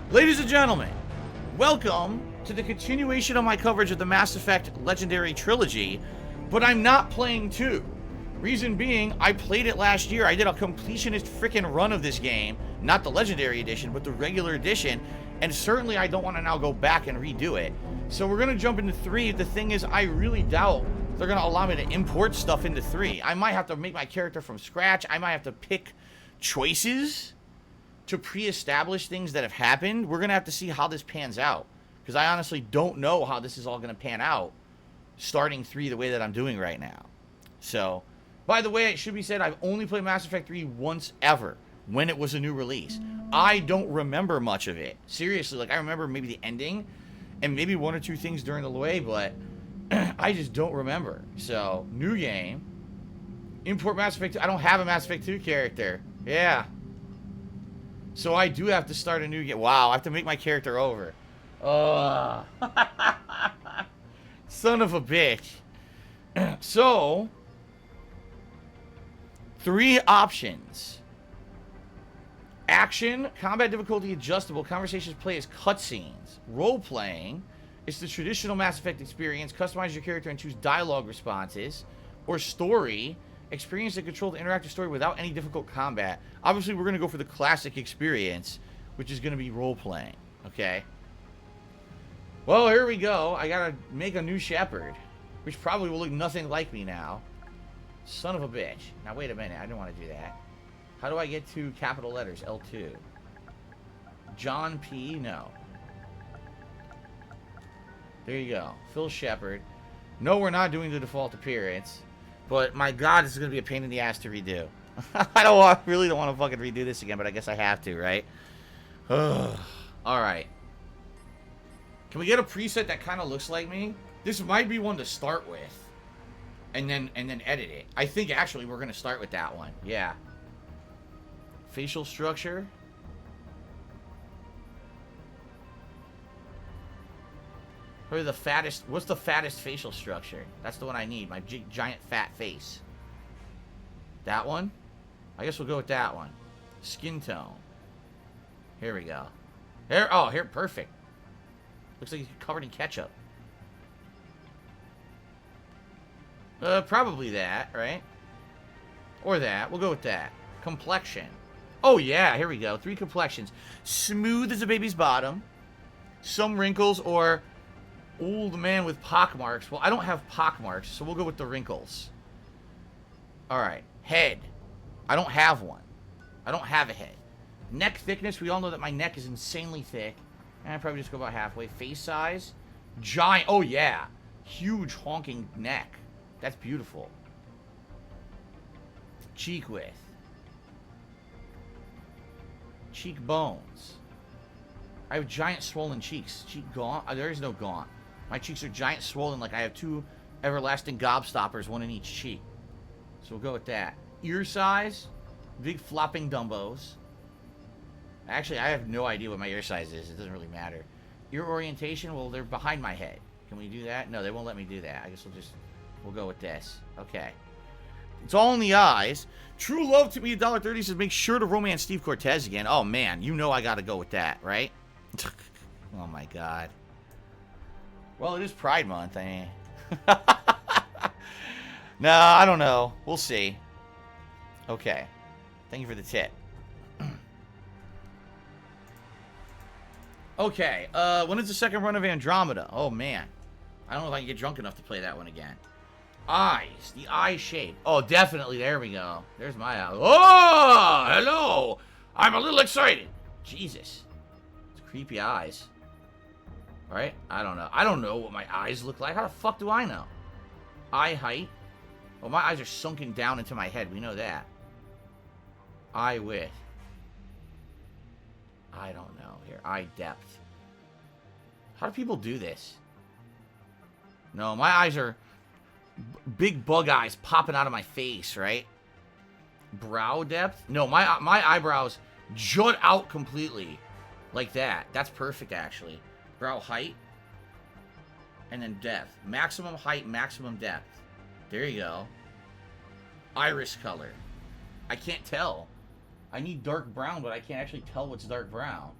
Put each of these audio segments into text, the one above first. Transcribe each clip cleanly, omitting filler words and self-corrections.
Ladies and gentlemen, welcome to the continuation of my coverage of the Mass Effect Legendary Trilogy, but I'm not playing 2. Reason being, I played it last year. I did a completionist freaking run of this game, not the Legendary Edition, but the regular edition, and certainly I don't want to now go back and redo it. So we're going to jump into 3. The thing is, I really doubt they're going to allow me to import stuff into 3. I might have to make my character from scratch. I might have to pick choices to pre-establish things that have happened. We're going to have to see how this pans out, because I honestly don't know how this is all going to pan out starting 3 the way that I'm doing right now. So, by the way, it should be said, I've only played Mass Effect 3 once ever, when it was a new release. I don't remember much of it. Seriously, like, I remember maybe the ending, and maybe 1 or 2 things during the way, but I just don't remember. So, new game. Import Mass Effect 2. I don't have a Mass Effect 2 character. Yeah. So I do have to start a new game. Wow, I have to make my character over. Oh. Son of a bitch. So, 3 options. Action, combat difficulty adjustable, conversations play as cutscenes. Role-playing is the traditional Mass Effect experience, customize your character and choose dialogue responses. Or story, experience and control the interactive story without any difficult combat. Obviously, we're going to go for the classic experience, which is going to be role-playing, okay? Well, here we go. I got to make a new Shepard, which probably will look nothing like me now. Son of a bitch. Now, wait a minute. I don't want to do that. How do I get to capital letters? L2. John P. No. There you go. Phil Shepard. No, we're not doing the default appearance. But, my God, this is going to be a pain in the ass to redo. I really don't want to fucking redo this again, but I guess I have to, right? Alright. Can we get a preset that kind of looks like me? This might be one to start with. And then edit it. I think, actually, we're going to start with that one. Yeah. Facial structure. Probably the fattest. What's the fattest facial structure? That's the one I need. My giant fat face. That one? I guess we'll go with that one. Skin tone. Here we go. Here. Oh, here. Perfect. Looks like he's covered in ketchup. Probably that, right? Or that. We'll go with that. Complexion. Oh, yeah. Here we go. 3 complexions. Smooth as a baby's bottom. Some wrinkles or old man with pockmarks. Well, I don't have pockmarks, so we'll go with the wrinkles. Alright. Head. I don't have one. I don't have a head. Neck thickness. We all know that my neck is insanely thick. And I'd probably just go about halfway. Face size. Giant. Oh, yeah. Huge honking neck. That's beautiful. Cheek width. Cheekbones. I have giant swollen cheeks. Cheek gaunt. There is no gaunt. My cheeks are giant swollen, like I have 2 everlasting gobstoppers, 1 in each cheek. So we'll go with that. Ear size. Big flopping Dumbos. Actually, I have no idea what my ear size is. It doesn't really matter. Ear orientation. Well, they're behind my head. Can we do that? No, they won't let me do that. I guess we'll go with this. Okay. It's all in the eyes. True love to me, $1.30 says, make sure to romance Steve Cortez again. Oh, man. You know I got to go with that, right? Oh, my God. Well, it is Pride Month. I mean. No, I don't know. We'll see. Okay. Thank you for the tip. Okay. When is the second run of Andromeda? Oh, man. I don't know if I can get drunk enough to play that one again. Eyes. The eye shape. Oh, definitely. There we go. There's my eye. Oh, hello. I'm a little excited. Jesus. It's creepy eyes. Right? I don't know. I don't know what my eyes look like. How the fuck do I know? Eye height. Well, my eyes are sunken down into my head. We know that. Eye width. I don't know. Here. Eye depth. How do people do this? No, my eyes are big bug eyes popping out of my face, right? Brow depth? No, my eyebrows jut out completely. Like that. That's perfect, actually. Brow height. And then depth. Maximum height, maximum depth. There you go. Iris color. I can't tell. I need dark brown, but I can't actually tell what's dark brown.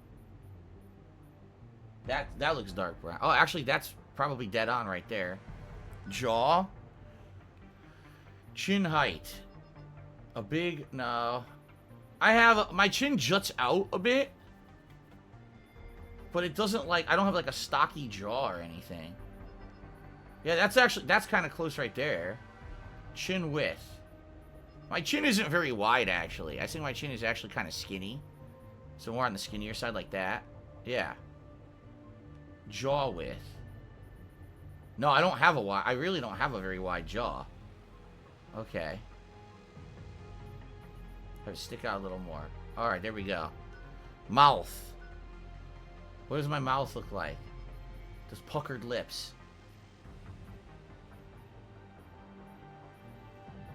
That looks dark brown. Oh, actually, that's probably dead on right there. Jaw. Chin height. A big... No. I have... My chin juts out a bit. But it doesn't, like... I don't have, like, a stocky jaw or anything. Yeah, that's actually... That's kind of close right there. Chin width. My chin isn't very wide, actually. I think my chin is actually kind of skinny. So more on the skinnier side like that. Yeah. Jaw width. No, I don't have a wide... I really don't have a very wide jaw. Okay. Have to stick out a little more. Alright, there we go. Mouth. What does my mouth look like? Those puckered lips.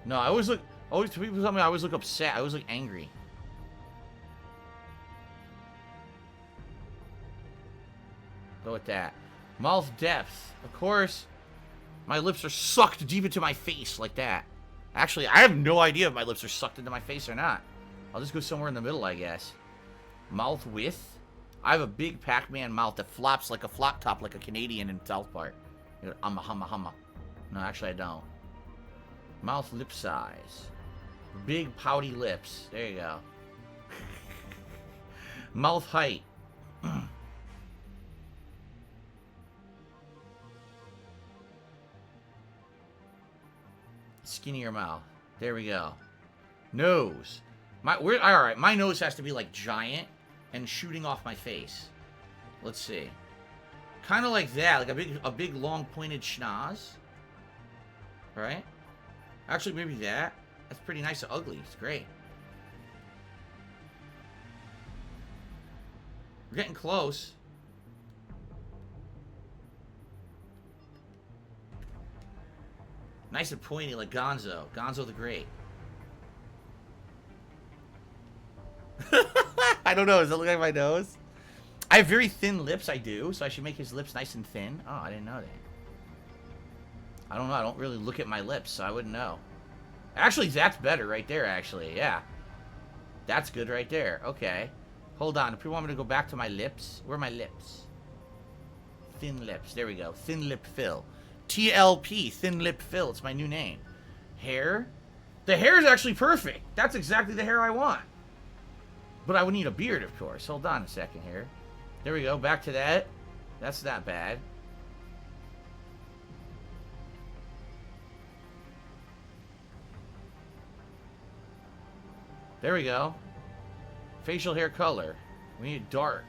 No, I always look... Always, people tell me I always look upset. I always look angry. Go with that. Mouth depth. Of course, my lips are sucked deep into my face like that. Actually, I have no idea if my lips are sucked into my face or not. I'll just go somewhere in the middle, I guess. Mouth width. I have a big Pac-Man mouth that flops like a flop top, like a Canadian in South Park. Humma, humma, humma. No, actually, I don't. Mouth lip size. Big pouty lips. There you go. Mouth height. Skinnier mouth. There we go. Nose. Alright, my nose has to be like giant and shooting off my face. Let's see. Kind of like that, like a big long pointed schnoz. Right? Actually, maybe that. That's pretty nice and ugly. It's great. We're getting close. Nice and pointy like Gonzo. Gonzo the Great. I don't know. Does it look like my nose? I have very thin lips. I do. So I should make his lips nice and thin. Oh, I didn't know that. I don't know. I don't really look at my lips, so I wouldn't know. Actually, that's better right there, actually. Yeah. That's good right there. Okay. Hold on. If you want me to go back to my lips. Where are my lips? Thin lips. There we go. Thin lip fill. TLP. Thin lip fill. It's my new name. Hair. The hair is actually perfect. That's exactly the hair I want. But I would need a beard, of course. Hold on a second here. There we go. Back to that. That's not bad. There we go. Facial hair color. We need dark.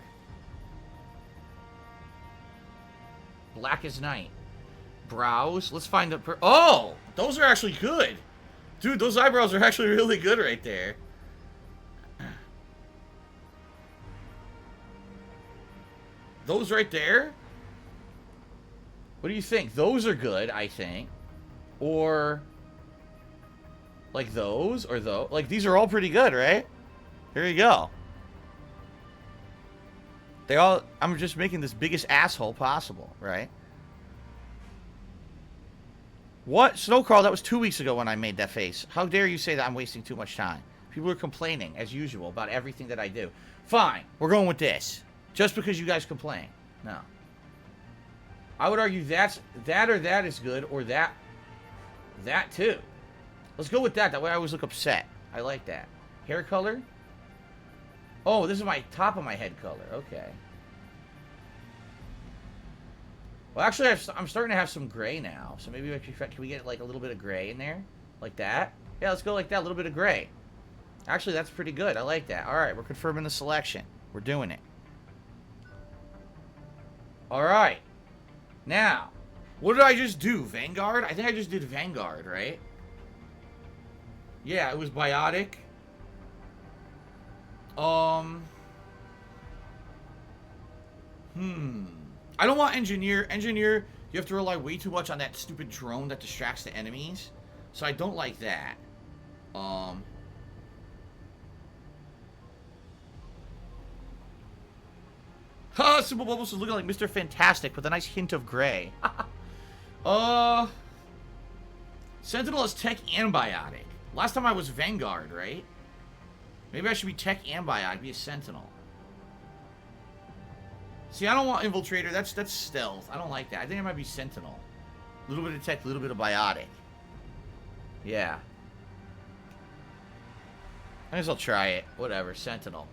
Black as night. Brows. Let's find the... Oh! Those are actually good. Dude, those eyebrows are actually really good right there. Those right there? What do you think? Those are good, I think. Or... like those? Or those? Like, these are all pretty good, right? Here you go. They all... I'm just making this biggest asshole possible, right? What? Snowcrawl, that was 2 weeks ago when I made that face. How dare you say that I'm wasting too much time? People are complaining, as usual, about everything that I do. Fine. We're going with this. Just because you guys complain. No. I would argue that or that is good, or that too. Let's go with that. That way I always look upset. I like that. Hair color? Oh, this is my top of my head color. Okay. Well, actually, I'm starting to have some gray now. So maybe can we get like a little bit of gray in there? Like that? Yeah, let's go like that. A little bit of gray. Actually, that's pretty good. I like that. All right, we're confirming the selection. We're doing it. All right. Now, what did I just do? Vanguard? I think I just did Vanguard, right? Yeah, it was biotic. I don't want engineer. Engineer, you have to rely way too much on that stupid drone that distracts the enemies. So I don't like that. Ha! Simple Bubbles is looking like Mr. Fantastic with a nice hint of gray. Sentinel is tech and biotic. Last time I was Vanguard, right? Maybe I should be tech and biotic, be a Sentinel. See, I don't want Infiltrator. That's stealth. I don't like that. I think it might be Sentinel. A little bit of tech, a little bit of biotic. Yeah. I guess I'll try it. Whatever, Sentinel.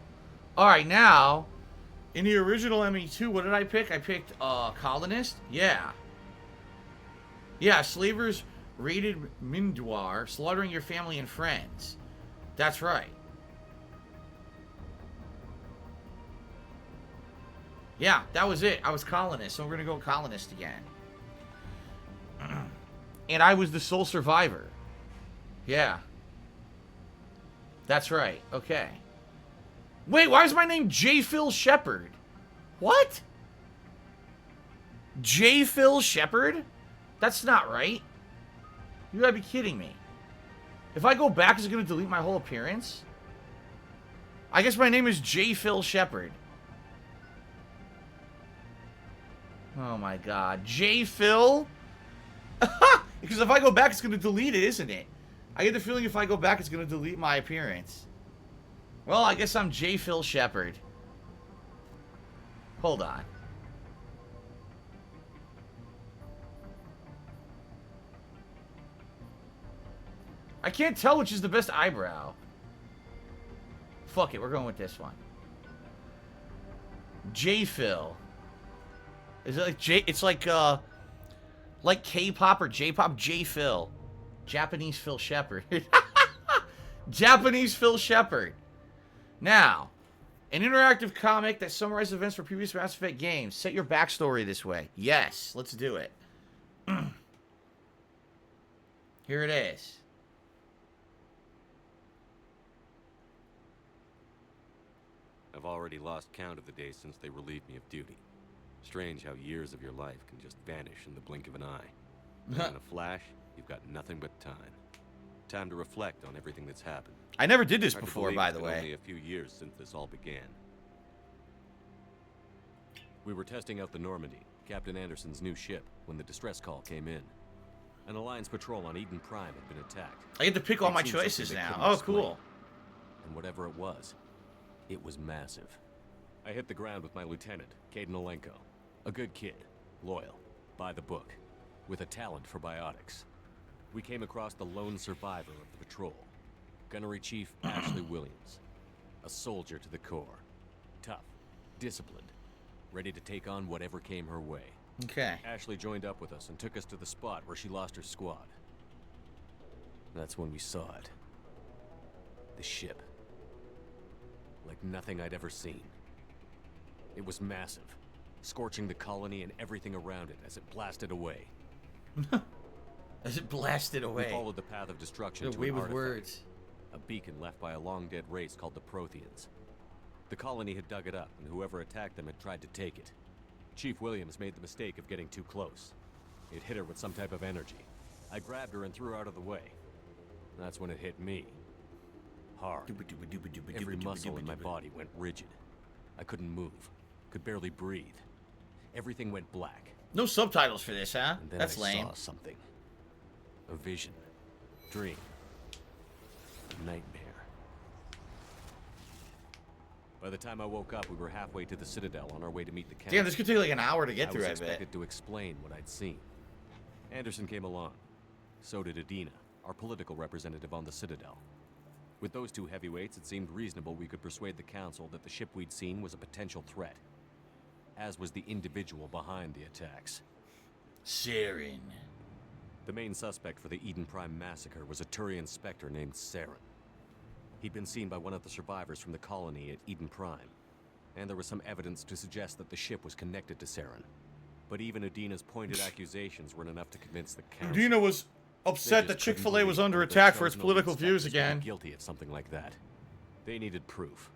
Alright, now, in the original ME2, what did I pick? I picked Colonist. Yeah. Yeah, slavers raided Mindwar, slaughtering your family and friends. That's right. Yeah, that was it. I was Colonist, so we're going to go Colonist again. And I was the sole survivor. Yeah. That's right. Okay. Wait, why is my name J. Phil Shepard? What? J. Phil Shepard? That's not right. You gotta be kidding me. If I go back, is it gonna delete my whole appearance? I guess my name is J. Phil Shepard. Oh my god. J. Phil? Because if I go back, it's gonna delete it, isn't it? I get the feeling if I go back, it's gonna delete my appearance. Well, I guess I'm J. Phil Shepard. Hold on. I can't tell which is the best eyebrow. Fuck it, we're going with this one. J. Phil. Is it like J? It's like K-pop or J-pop. J. Phil. Japanese Phil Shepard. Japanese Phil Shepard. Now, an interactive comic that summarizes events for previous Mass Effect games. Set your backstory this way. Yes, let's do it. Here it is. I've already lost count of the days since they relieved me of duty. Strange how years of your life can just vanish in the blink of an eye. And in a flash, you've got nothing but time. Time to reflect on everything that's happened. I never did this before, by the way. Only a few years since this all began. We were testing out the Normandy, Captain Anderson's new ship, when the distress call came in. An Alliance patrol on Eden Prime had been attacked. I get to pick all my choices now. Oh, cool. And whatever it was massive. I hit the ground with my lieutenant, Caden Olenko. A good kid, loyal, by the book, with a talent for biotics. We came across the lone survivor of the patrol, Gunnery Chief Ashley Williams. A soldier to the core. Tough, disciplined, ready to take on whatever came her way. Okay. Ashley joined up with us and took us to the spot where she lost her squad. That's when we saw it. The ship. Like nothing I'd ever seen. It was massive, scorching the colony and everything around it as it blasted away. As it blasted away. We followed the path of destruction to way an with artifact, words. a beacon left by a long-dead race called the Protheans. The colony had dug it up, and whoever attacked them had tried to take it. Chief Williams made the mistake of getting too close. It hit her with some type of energy. I grabbed her and threw her out of the way. That's when it hit me. Hard. Every muscle in my body went rigid. I couldn't move. Could barely breathe. Everything went black. No subtitles for this, huh? And then That's I lame. saw something. A vision. Dream. Nightmare. By the time I woke up, we were halfway to the Citadel on our way to meet the council. Damn, this could take like an hour to get through, I was I bet. expected to explain what I'd seen. Anderson came along. So did Adina, our political representative on the Citadel. With those two heavyweights, it seemed reasonable we could persuade the Council that the ship we'd seen was a potential threat. As was the individual behind the attacks. Saren. The main suspect for the Eden Prime massacre was a Turian Spectre named Saren. He'd been seen by one of the survivors from the colony at Eden Prime, and there was some evidence to suggest that the ship was connected to Saren. But even Adina's pointed accusations weren't enough to convince the Council. Adina was upset that Chick-fil-A was under attack for its political views again. Guilty of something like that. They needed proof,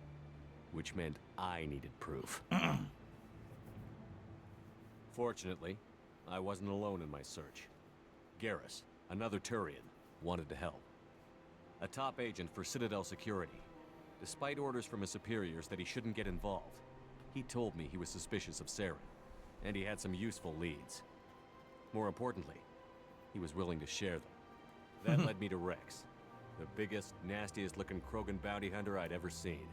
which meant I needed proof. Fortunately, I wasn't alone in my search. Garrus, another Turian, wanted to help. A top agent for Citadel Security. Despite orders from his superiors that he shouldn't get involved, he told me he was suspicious of Saren, and he had some useful leads. More importantly, he was willing to share them. That led me to Rex, the biggest, nastiest-looking Krogan bounty hunter I'd ever seen.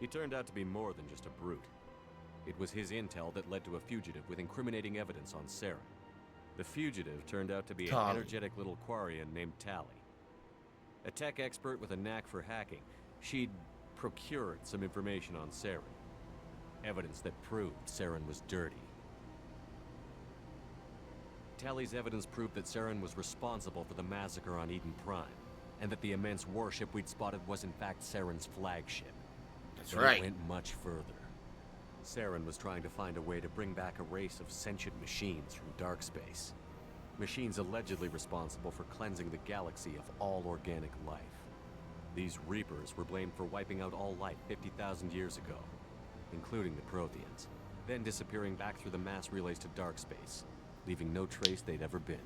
He turned out to be more than just a brute. It was his intel that led to a fugitive with incriminating evidence on Saren. The fugitive turned out to be an energetic little Quarian named Tally. A tech expert with a knack for hacking, she'd procured some information on Saren. Evidence that proved Saren was dirty. Tally's evidence proved that Saren was responsible for the massacre on Eden Prime, and that the immense warship we'd spotted was in fact Saren's flagship. That's But right. It went much further. Saren was trying to find a way to bring back a race of sentient machines from dark space. Machines allegedly responsible for cleansing the galaxy of all organic life. These Reapers were blamed for wiping out all life 50,000 years ago, including the Protheans, then disappearing back through the mass relays to dark space, leaving no trace they'd ever been.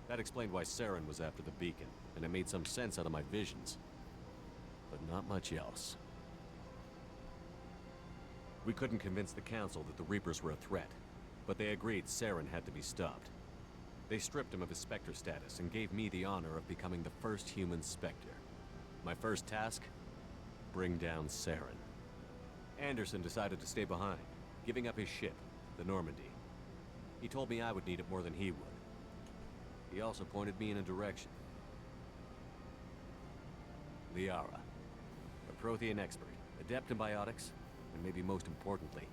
That explained why Saren was after the beacon, and it made some sense out of my visions. But not much else. We couldn't convince the Council that the Reapers were a threat, but they agreed Saren had to be stopped. They stripped him of his Spectre status and gave me the honor of becoming the first human Spectre. My first task? Bring down Saren. Anderson decided to stay behind, giving up his ship, the Normandy. He told me I would need it more than he would. He also pointed me in a direction. Liara, a Prothean expert, adept in biotics, and maybe most importantly,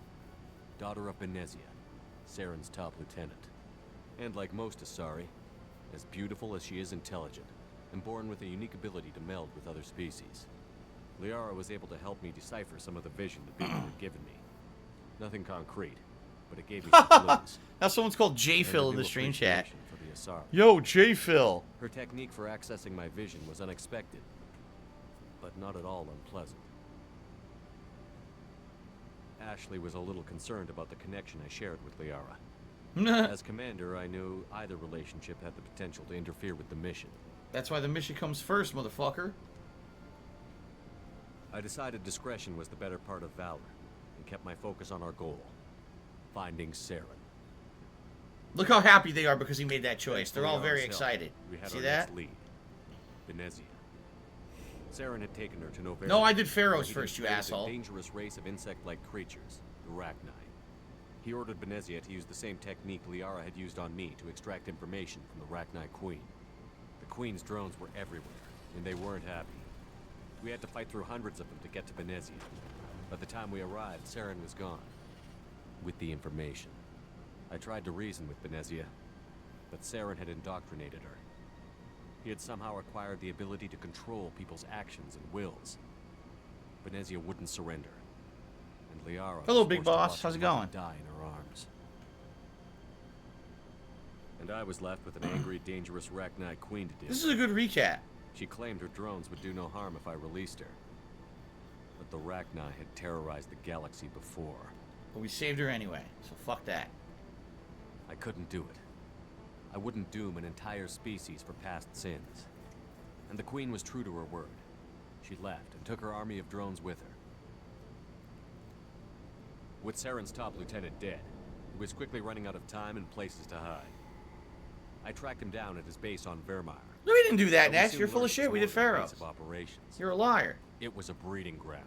daughter of Benezia, Saren's top lieutenant. And like most Asari, as beautiful as she is intelligent, and born with a unique ability to meld with other species. Liara was able to help me decipher some of the vision the beacon had given me. Nothing concrete, but it gave me some clues. Now someone's called And J-Phil a in new the stream chat. appreciation for the Asari. Yo, J-Phil. Her technique for accessing my vision was unexpected, but not at all unpleasant. Ashley was a little concerned about the connection I shared with Liara. As commander, I knew either relationship had the potential to interfere with the mission. That's why the mission comes first, motherfucker. I decided discretion was the better part of valor, and kept my focus on our goal, finding Saren. Look how happy they are because he made that choice. Thanks to They're all Liara's very help, excited. We had See our that? next lead, Benezia. Saren had taken her to Novaria. No, I did Pharaoh's where he first, you controlled asshole. A dangerous race of insect-like creatures, the Rachni. He ordered Benezia to use the same technique Liara had used on me to extract information from the Rachni Queen. The Queen's drones were everywhere, and they weren't happy. We had to fight through hundreds of them to get to Benezia. By the time we arrived, Saren was gone. With the information. I tried to reason with Benezia, but Saren had indoctrinated her. He had somehow acquired the ability to control people's actions and wills. Benezia wouldn't surrender. And Liara Hello, was big forced to boss. watch How's her it mother going? die in her arms. And I was left with an angry, dangerous Rachni Queen to deal This with. is a good recap. She claimed her drones would do no harm if I released her. But the Rachni had terrorized the galaxy before. But we saved her anyway, so fuck that. I couldn't do it. I wouldn't doom an entire species for past sins. And the Queen was true to her word. She left and took her army of drones with her. With Saren's top lieutenant dead, he was quickly running out of time and places to hide. I tracked him down at his base on Vermeer. No, we didn't do that, But we Ness. soon You're full of learned shit. We some did more Pharaoh's. invasive operations. You're a liar. It was a breeding ground.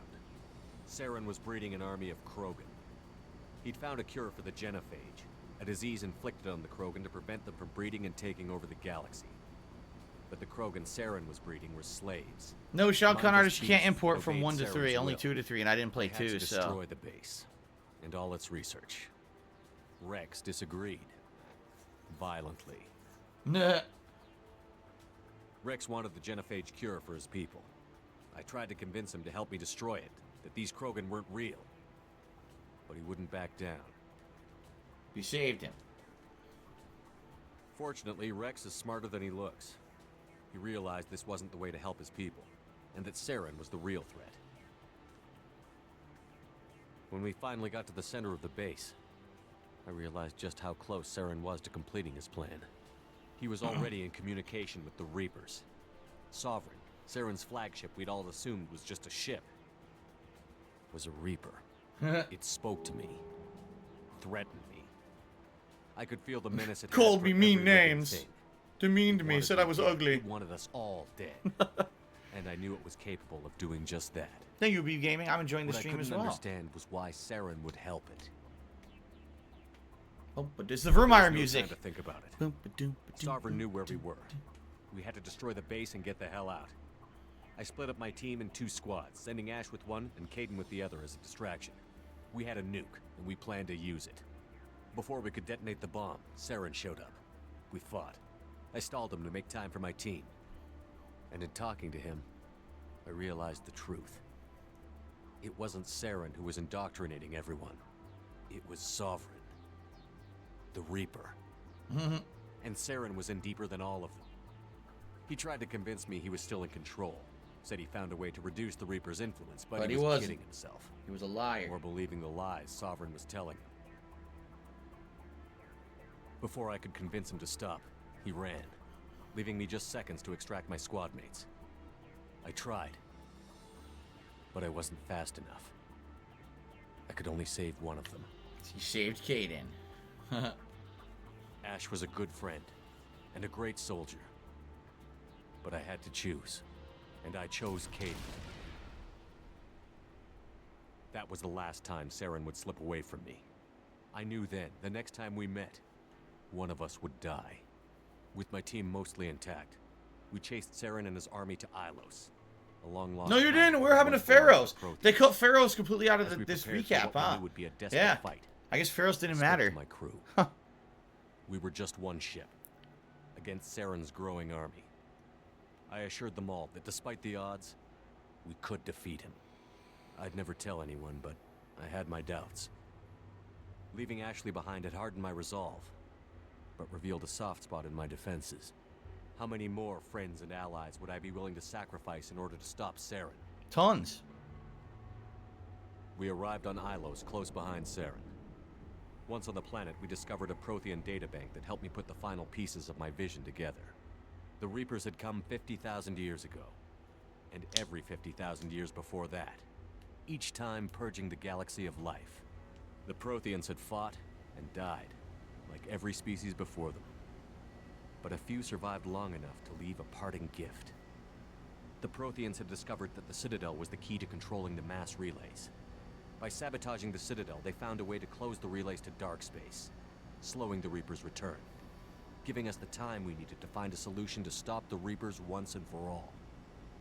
Saren was breeding an army of Krogan. He'd found a cure for the genophage, a disease inflicted on the Krogan to prevent them from breeding and taking over the galaxy. But the Krogan Saren was breeding were slaves. No, Shao Kahn Mindless artist, you can't beasts import that from obeyed 1 to 3. Saren's Only will. 2 to 3, and I didn't play They had 2, to so... destroy the base and all its research. Rex disagreed. Violently. Nah. Rex wanted the genophage cure for his people. I tried to convince him to help me destroy it, that these Krogan weren't real. But he wouldn't back down. You saved him. Fortunately, Rex is smarter than he looks. He realized this wasn't the way to help his people, and that Saren was the real threat. When we finally got to the center of the base, I realized just how close Saren was to completing his plan. He was already in communication with the Reapers. Sovereign, Saren's flagship we'd all assumed was just a ship, was a Reaper. It spoke to me, threatened me. I could feel the menace it had Called for me mean every living names. thing. Demeaned me, Wanted said I was dead. ugly. He wanted us all dead. And I knew it was capable of doing just that. Thank you, pt1. I'm enjoying the What stream I as couldn't well. understand was why Saren would help it. Oh, but there's the Vermeer There was no music. time to think about it. Sovereign knew where we were. We had to destroy the base and get the hell out. I split up my team in 2 squads, sending Ash with one and Caden with the other as a distraction. We had a nuke, and we planned to use it. Before we could detonate the bomb, Saren showed up. We fought. I stalled him to make time for my team. And in talking to him, I realized the truth. It wasn't Saren who was indoctrinating everyone. It was Sovereign. The Reaper. And Saren was in deeper than all of them. He tried to convince me he was still in control. Said he found a way to reduce the Reaper's influence, but he was kidding himself. He was a liar. Or believing the lies Sovereign was telling him. Before I could convince him to stop, he ran, leaving me just seconds to extract my squad mates. I tried, but I wasn't fast enough. I could only save one of them. He saved Caden. Ash was a good friend and a great soldier. But I had to choose, and I chose Caden. That was the last time Saren would slip away from me. I knew then, the next time we met, one of us would die. With my team mostly intact, we chased Saren and his army to Ilos. A long lost No, you didn't. We're having a Pharaohs. They cut Pharaohs completely out of this recap, huh? Would be a desperate Yeah. fight. I guess Pharaohs didn't Spoke matter. to my crew. We were just one ship against Saren's growing army. I assured them all that despite the odds, we could defeat him. I'd never tell anyone, but I had my doubts. Leaving Ashley behind had hardened my resolve, but revealed a soft spot in my defenses. How many more friends and allies would I be willing to sacrifice in order to stop Saren? Tons. We arrived on Ilos, close behind Saren. Once on the planet, we discovered a Prothean databank that helped me put the final pieces of my vision together. The Reapers had come 50,000 years ago, and every 50,000 years before that, each time purging the galaxy of life. The Protheans had fought and died, like every species before them. But a few survived long enough to leave a parting gift. The Protheans had discovered that the Citadel was the key to controlling the mass relays. By sabotaging the Citadel, they found a way to close the relays to dark space, slowing the Reapers' return, giving us the time we needed to find a solution to stop the Reapers once and for all.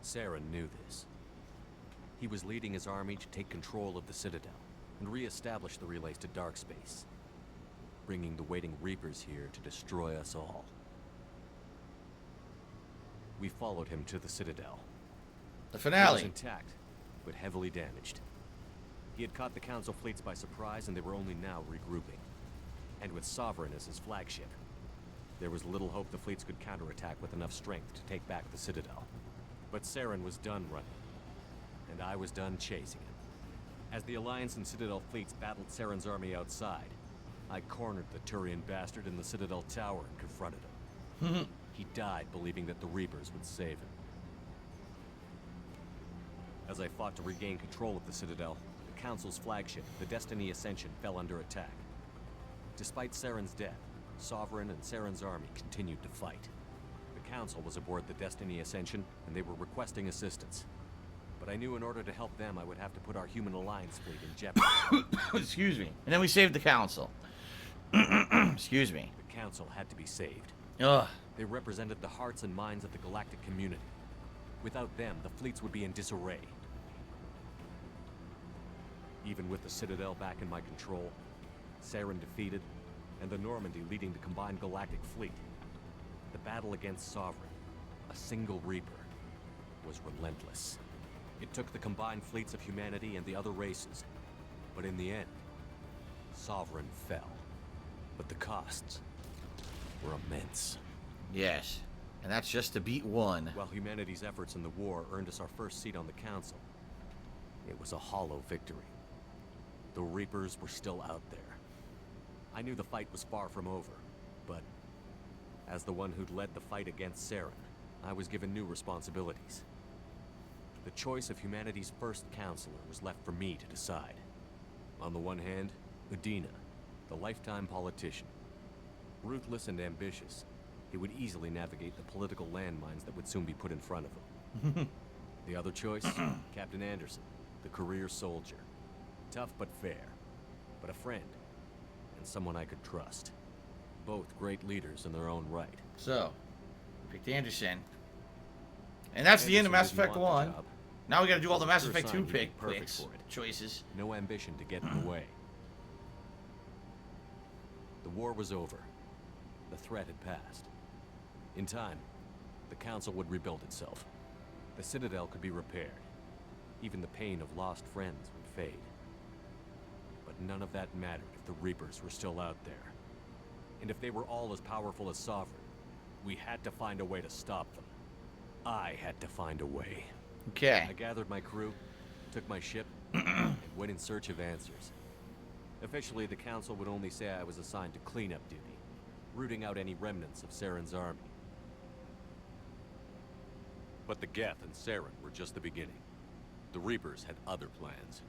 Saren knew this. He was leading his army to take control of the Citadel and re-establish the relays to dark space, bringing the waiting Reapers here to destroy us all. We followed him to the Citadel. The It was finale. intact, but heavily damaged. He had caught the Council fleets by surprise, and they were only now regrouping. And with Sovereign as his flagship, there was little hope the fleets could counterattack with enough strength to take back the Citadel. But Saren was done running, and I was done chasing him. As the Alliance and Citadel fleets battled Saren's army outside, I cornered the Turian bastard in the Citadel tower and confronted him. He died believing that the Reapers would save him. As I fought to regain control of the Citadel, the Council's flagship, the Destiny Ascension, fell under attack. Despite Saren's death, Sovereign and Saren's army continued to fight. The Council was aboard the Destiny Ascension, and they were requesting assistance. But I knew in order to help them, I would have to put our human alliance fleet in jeopardy. Excuse me. And then we saved the council. Excuse me. The Council had to be saved. Ugh. They represented the hearts and minds of the galactic community. Without them, the fleets would be in disarray. Even with the Citadel back in my control, Saren defeated, and the Normandy leading the combined galactic fleet, the battle against Sovereign, a single Reaper, was relentless. It took the combined fleets of humanity and the other races, but in the end, Sovereign fell. But the costs were immense. Yes. And that's just to beat one. While humanity's efforts in the war earned us our first seat on the Council, it was a hollow victory. The Reapers were still out there. I knew the fight was far from over, but as the one who'd led the fight against Saren, I was given new responsibilities. The choice of humanity's first counselor was left for me to decide. On the one hand, Udina, the lifetime politician. Ruthless and ambitious, he would easily navigate the political landmines that would soon be put in front of him. The other choice? Captain Anderson, the career soldier. Tough but fair, but a friend, and someone I could trust. Both great leaders in their own right. So, we picked Anderson. And that's the end of Mass Effect 1. Now we gotta do all the Mass Effect 2 picks, choices. No ambition to get in the way. The war was over. The threat had passed. In time, the Council would rebuild itself. The Citadel could be repaired. Even the pain of lost friends would fade. But none of that mattered if the Reapers were still out there. And if they were all as powerful as Sovereign, we had to find a way to stop them. I had to find a way. Okay. I gathered my crew, took my ship, and went in search of answers. Officially, the Council would only say I was assigned to cleanup duty, rooting out any remnants of Saren's army. But the Geth and Saren were just the beginning. The Reapers had other plans.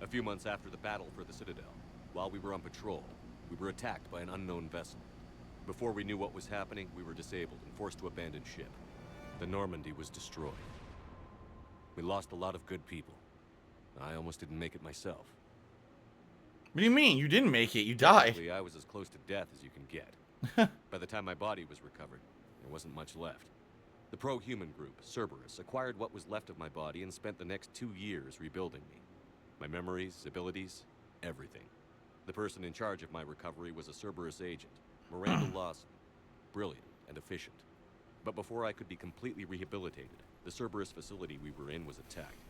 A few months after the battle for the Citadel, while we were on patrol, we were attacked by an unknown vessel. Before we knew what was happening, we were disabled and forced to abandon ship. The Normandy was destroyed. We lost a lot of good people. I almost didn't make it myself. What do you mean? You didn't make it. You died. Basically, I was as close to death as you can get. By the time my body was recovered, there wasn't much left. The pro-human group, Cerberus, acquired what was left of my body and spent the next 2 years rebuilding me. My memories, abilities, everything. The person in charge of my recovery was a Cerberus agent, Miranda Lawson. Brilliant and efficient. But before I could be completely rehabilitated, the Cerberus facility we were in was attacked.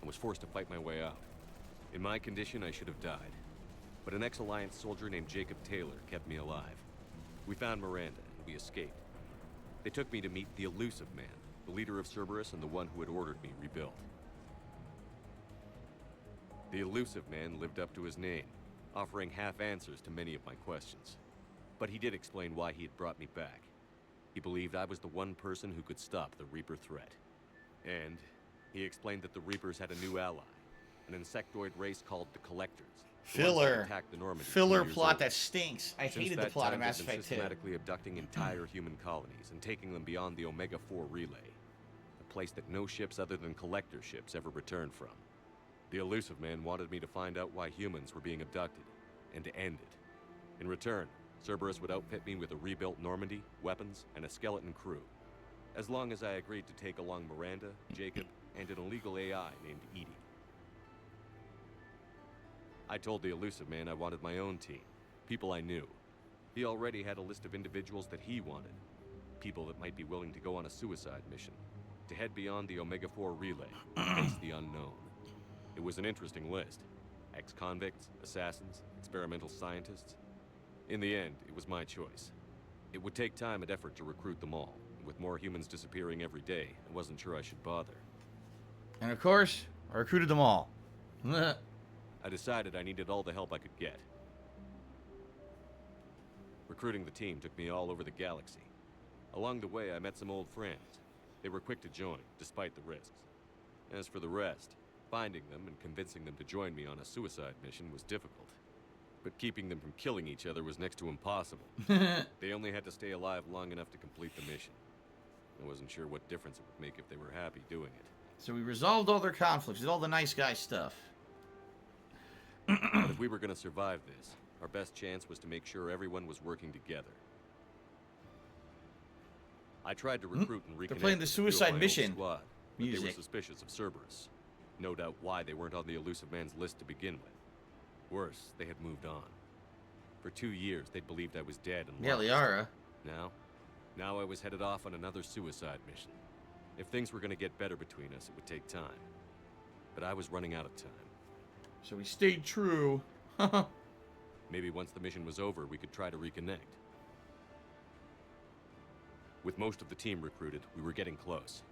I was forced to fight my way out. In my condition, I should have died. But an ex-Alliance soldier named Jacob Taylor kept me alive. We found Miranda, and we escaped. They took me to meet the Elusive Man, the leader of Cerberus and the one who had ordered me rebuilt. The Elusive Man lived up to his name, offering half answers to many of my questions. But he did explain why he had brought me back. He believed I was the one person who could stop the Reaper threat. And he explained that the Reapers had a new ally, an insectoid race called the Collectors. Filler. The Filler plot that stinks. I hated the plot of Mass Effect 2. Systematically abducting entire human colonies and taking them beyond the Omega-4 relay. A place that no ships other than Collector ships ever returned from. The Elusive Man wanted me to find out why humans were being abducted, and to end it. In return, Cerberus would outfit me with a rebuilt Normandy, weapons, and a skeleton crew. As long as I agreed to take along Miranda, Jacob, and an illegal AI named Edie. I told the Elusive Man I wanted my own team, people I knew. He already had a list of individuals that he wanted, people that might be willing to go on a suicide mission, to head beyond the Omega-4 relay, and face the unknown. It was an interesting list. Ex-convicts, assassins, experimental scientists. In the end, it was my choice. It would take time and effort to recruit them all, and with more humans disappearing every day, I wasn't sure I should bother. And of course, I recruited them all. I decided I needed all the help I could get. Recruiting the team took me all over the galaxy. Along the way, I met some old friends. They were quick to join, despite the risks. As for the rest, finding them and convincing them to join me on a suicide mission was difficult. But keeping them from killing each other was next to impossible. They only had to stay alive long enough to complete the mission. I wasn't sure what difference it would make if they were happy doing it. So we resolved all their conflicts, did all the nice guy stuff. But if we were going to survive this, our best chance was to make sure everyone was working together. I tried to recruit and reconnect. They're playing the suicide mission squad, but music. They were suspicious of Cerberus. No doubt why they weren't on the Elusive Man's list to begin with. Worse, they had moved on. For 2 years, they believed I was dead and Yeah, lost. Liara. Now I was headed off on another suicide mission. If things were going to get better between us, it would take time. But I was running out of time. So we stayed true. Maybe once the mission was over, we could try to reconnect. With most of the team recruited, we were getting close.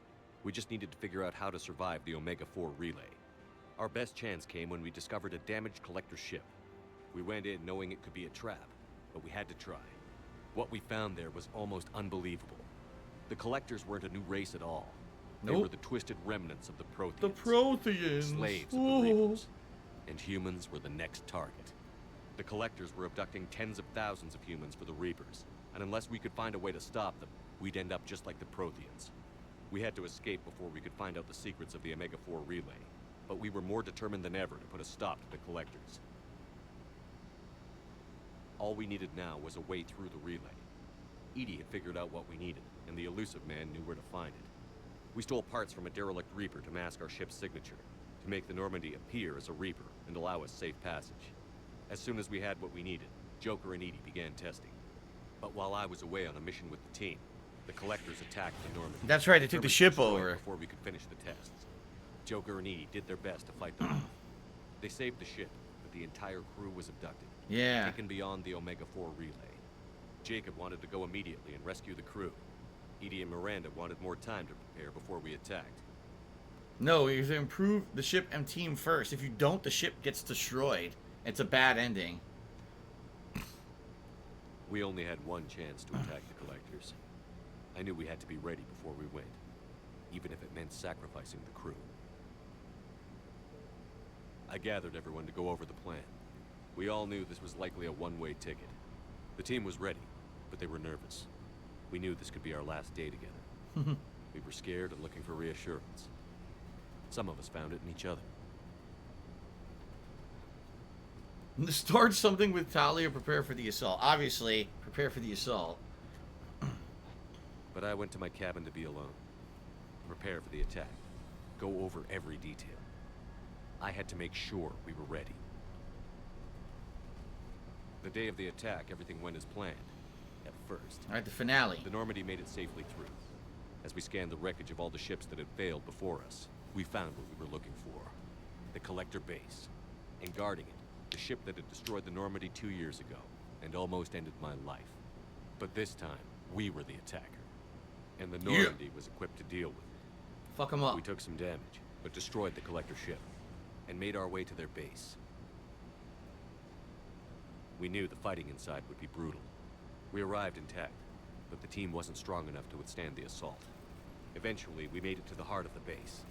We just needed to figure out how to survive the Omega-4 relay. Our best chance came when we discovered a damaged Collector ship. We went in knowing it could be a trap, but we had to try. What we found there was almost unbelievable. The Collectors weren't a new race at all. They were the twisted remnants of the Protheans. The Protheans. Slaves of the Reapers. And humans were the next target. The Collectors were abducting tens of thousands of humans for the Reapers, and unless we could find a way to stop them, we'd end up just like the Protheans. We had to escape before we could find out the secrets of the Omega-4 relay, but we were more determined than ever to put a stop to the collectors. All we needed now was a way through the relay. Edie had figured out what we needed, and the elusive man knew where to find it. We stole parts from a derelict Reaper to mask our ship's signature, to make the Normandy appear as a Reaper and allow us safe passage. As soon as we had what we needed, Joker and Edie began testing. But while I was away on a mission with the team, the collectors attacked the Normandy. That's right, they took the ship over. Before we could finish the tests. Joker and Edie did their best to fight them off. They saved the ship, but the entire crew was abducted. Yeah. Taken beyond the Omega-4 relay. Jacob wanted to go immediately and rescue the crew. Edie and Miranda wanted more time to prepare before we attacked. No, you have to improve the ship and team first. If you don't, the ship gets destroyed. It's a bad ending. We only had one chance to attack the collectors. I knew we had to be ready before we went, even if it meant sacrificing the crew. I gathered everyone to go over the plan. We all knew this was likely a one-way ticket. The team was ready, but they were nervous. We knew this could be our last day together. We were scared and looking for reassurance. Some of us found it in each other. Start something with Talia, prepare for the assault. Obviously, prepare for the assault. But I went to my cabin to be alone. Prepare for the attack. Go over every detail. I had to make sure we were ready. The day of the attack, everything went as planned. At first. Alright, the finale. The Normandy made it safely through. As we scanned the wreckage of all the ships that had failed before us, we found what we were looking for. The Collector base. And guarding it, the ship that had destroyed the Normandy 2 years ago, and almost ended my life. But this time, we were the attacker. And the Normandy was equipped to deal with it. Fuck them up. We took some damage, but destroyed the Collector ship, and made our way to their base. We knew the fighting inside would be brutal. We arrived intact, but the team wasn't strong enough to withstand the assault. Eventually, we made it to the heart of the base.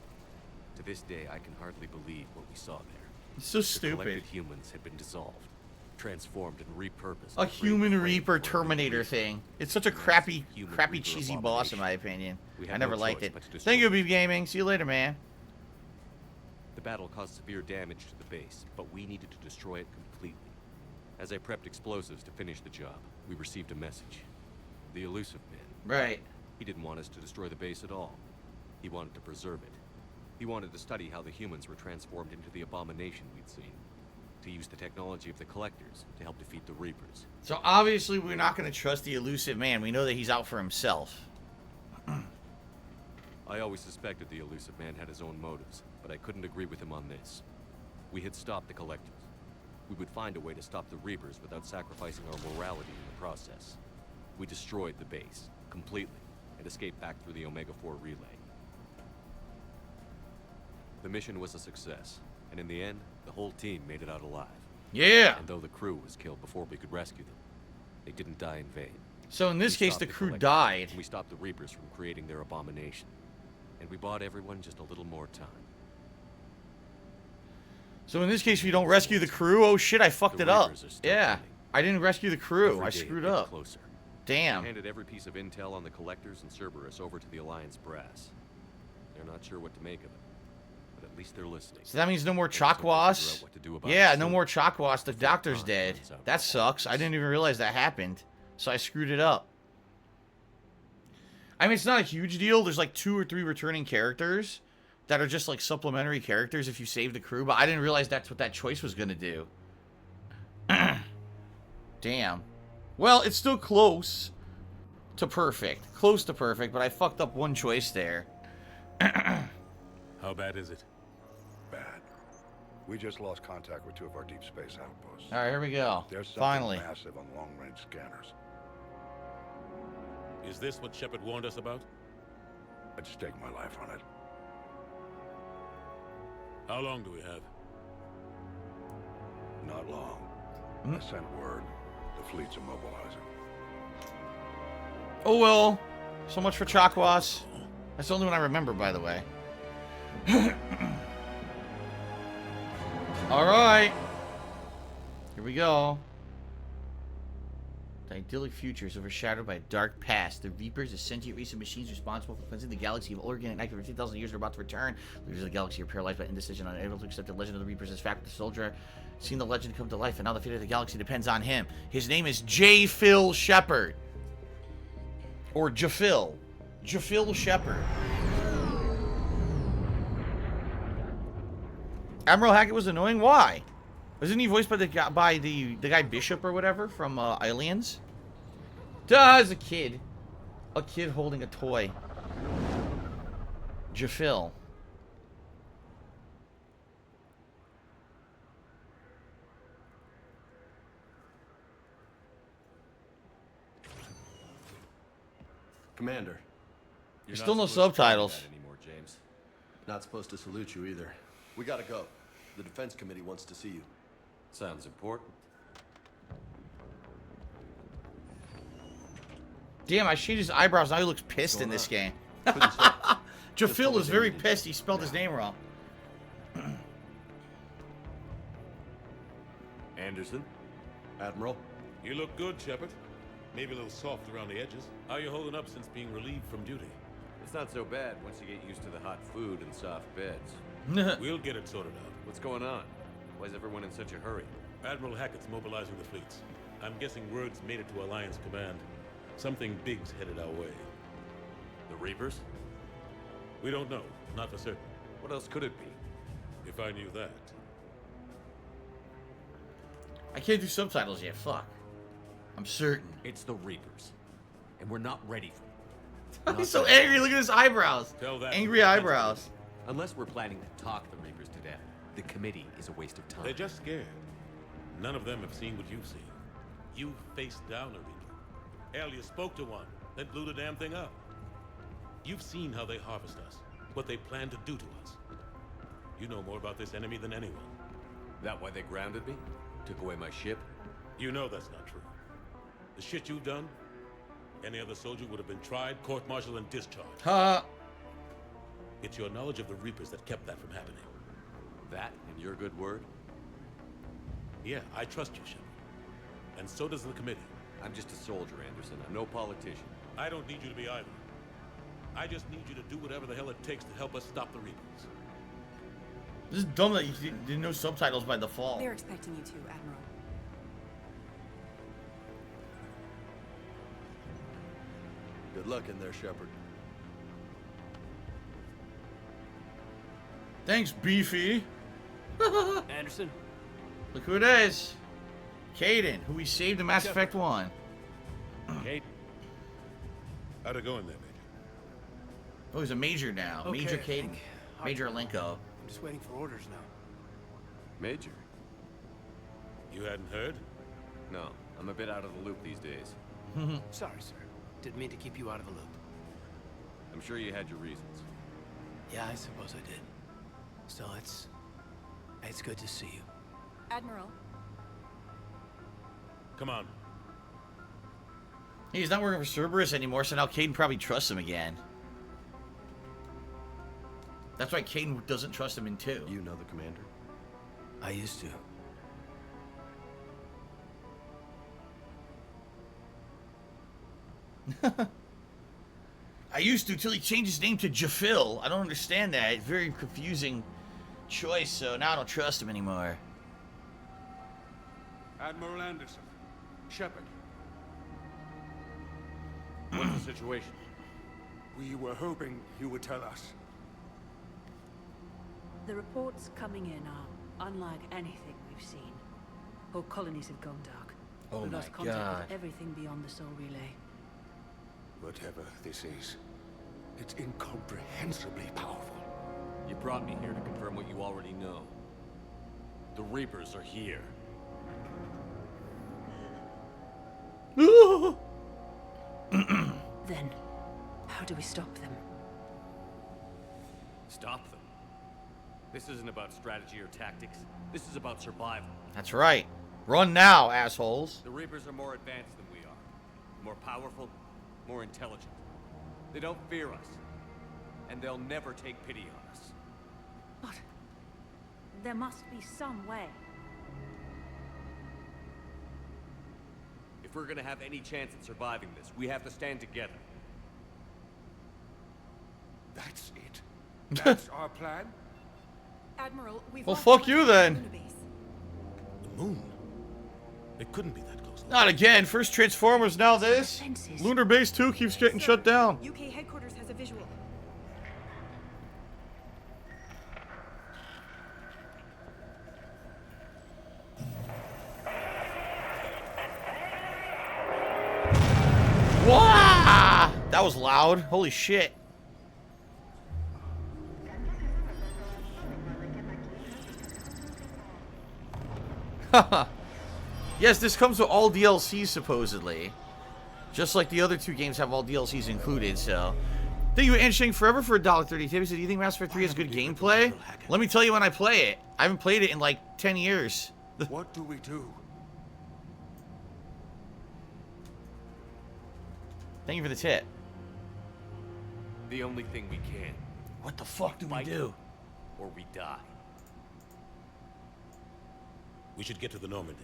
To this day, I can hardly believe what we saw there. It's so The stupid. collected humans had been dissolved, transformed and repurposed. A to create human frame Reaper for a new Terminator Reaper. thing. It's such a Massive crappy human Reaper cheesy boss in my opinion. We I had never no liked choice it. but to destroy Thank you, it. pt1. See you later, man. The battle caused severe damage to the base, but we needed to destroy it completely. As I prepped explosives to finish the job, we received a message. The elusive man. Right. He didn't want us to destroy the base at all. He wanted to preserve it. He wanted to study how the humans were transformed into the abomination we'd seen. To use the technology of the collectors to help defeat the Reapers. So obviously we're not going to trust the elusive man. We know that he's out for himself. I always suspected the elusive man had his own motives, but I couldn't agree with him on this. We had stopped the collectors. We would find a way to stop the Reapers without sacrificing our morality in the process. We destroyed the base, completely, and escaped back through the Omega-4 relay. The mission was a success, and in the end, the whole team made it out alive. Yeah. And though the crew was killed before we could rescue them, they didn't die in vain. So in this We case, stopped the crew collectors, died. and we stopped the Reapers from creating their abomination. And we bought everyone just a little more time. So in this case, we don't rescue the crew. Oh shit, I fucked The it up. Reapers are still Yeah. coming. I didn't rescue the crew. Every I day it screwed gets up. Closer. Damn. We handed every piece of intel on the collectors and Cerberus over to the Alliance brass. They're not sure what to make of it, but at least they're listening. So that means no more They just hope to figure Chakwas. out what to do about Yeah, it no soon. more Chakwas. The doctor's Time dead. runs out. That sucks. I didn't even realize that happened. So I screwed it up. I mean, it's not a huge deal. There's like 2 or 3 returning characters that are just like supplementary characters if you save the crew, but I didn't realize that's what that choice was going to do. Damn. Well, it's still close to perfect. Close to perfect, but I fucked up one choice there. How bad is it? Bad. We just lost contact with 2 of our deep space outposts. All right, here we go. There's something Finally. massive on long-range scanners. Is this what Shepard warned us about? I'd stake my life on it. How long do we have? Not long. I sent word. The fleet's immobilizing. Oh well. So much for Chakwas. That's the only one I remember, by the way. Alright. Here we go. The idyllic future is overshadowed by a dark past. The Reapers, the sentient race of machines responsible for cleansing the galaxy of organic night for 15,000 years, are about to return. Leaders of the galaxy are paralyzed by indecision, unable to accept the legend of the Reapers as fact. The soldier seen the legend come to life, and now the fate of the galaxy depends on him. His name is J. Phil Shepard. Or Jafil. Jafil Shepard. Admiral Hackett was annoying? Why? Wasn't he voiced by the guy Bishop or whatever from Aliens? Duh, as a kid. A kid holding a toy. Jafil. Commander, There's still no subtitles. Anymore, James. not supposed to salute you either. We gotta go. The Defense Committee wants to see you. Sounds important. Damn, I shaved his eyebrows. Now he looks pissed in this game. Couldn't say. Jafil is very pissed. He spelled his name wrong. Anderson? Admiral, You look good, Shepard. Maybe a little soft around the edges. How you holding up since being relieved from duty? It's not so bad once you get used to the hot food and soft beds. We'll get it sorted out. What's going on? Why is everyone in such a hurry? Admiral Hackett's mobilizing the fleets. I'm guessing word's made it to Alliance Command. Something big's headed our way. The Reapers? We don't know. Not for certain. What else could it be? If I knew that. I can't do subtitles yet. Fuck. I'm certain. It's the Reapers. And we're not ready for it. He's so angry. Look at his eyebrows. Tell that Angry to the eyebrows. Unless we're planning to talk the Reapers to death, the committee is a waste of time. They're just scared. None of them have seen what you've seen. You faced down a Reaper. Hell, you spoke to one, then blew the damn thing up. You've seen how they harvest us, what they plan to do to us. You know more about this enemy than anyone. That why they grounded me? Took away my ship? You know that's not true. The shit you've done, any other soldier would have been tried, court-martialed, and discharged. Huh. It's your knowledge of the Reapers that kept that from happening. That and your good word? Yeah, I trust you, Shepard. And so does the committee. I'm just a soldier, Anderson. I'm no politician. I don't need you to be either. I just need you to do whatever the hell it takes to help us stop the Reapers. This is dumb that you didn't know subtitles by default. They're expecting you to, Admiral. good luck in there, Shepard. Thanks, Beefy. Anderson? Look who it is. Caden, who we saved in Mass Effect 1. Kate? How'd it go in there, Major? Oh, he's a major now. Okay, Major I Caden. think. Major Alenko. I'm just waiting for orders now. Major? You hadn't heard? No, I'm a bit out of the loop these days. Sorry, sir. Didn't mean to keep you out of the loop. I'm sure you had your reasons. Yeah, I suppose I did. Still, it's good to see you. Admiral, Come on. He's not working for Cerberus anymore, so now Caden probably trusts him again. That's why Caden doesn't trust him in 2. You know the commander? I used to. I used to till he changed his name to Jafil. I don't understand that. It's a very confusing choice, so now I don't trust him anymore. Admiral Anderson. Shepard. What's the situation? We were hoping you would tell us. The reports coming in are unlike anything we've seen. Whole colonies have gone dark. Oh We my lost contact God. with everything beyond the Soul Relay. Whatever this is, it's incomprehensibly powerful. You brought me here to confirm what you already know. The Reapers are here. Then, how do we stop them? Stop them. This isn't about strategy or tactics. This is about survival. That's right. Run now, assholes. The Reapers are more advanced than we are. More powerful, more intelligent. They don't fear us. And they'll never take pity on us. But there must be some way. If If we're gonna have any chance at surviving this, we have to stand together. That's it. That's our plan? Admiral, we've Well, lost fuck contact you with then. the lunar base. The moon? It couldn't be that close. Not again. First Transformers, now this. Defenses. Lunar Base 2 keeps getting Sir, shut down. UK headquarters has a visual. Wow! That was loud. Holy shit. Yes, this comes with all DLCs supposedly. Just like the other two games have all DLCs included, so. Thank you, Anshing Forever, for $1.30 tip. He said, do you think Mass Effect 3 has good gameplay? Let me tell you when I play it. I haven't played it in like 10 years. What do we do? Thank you for the tip. The only thing we can, What the fuck do we Fight. do? or we die. We should get to the Normandy.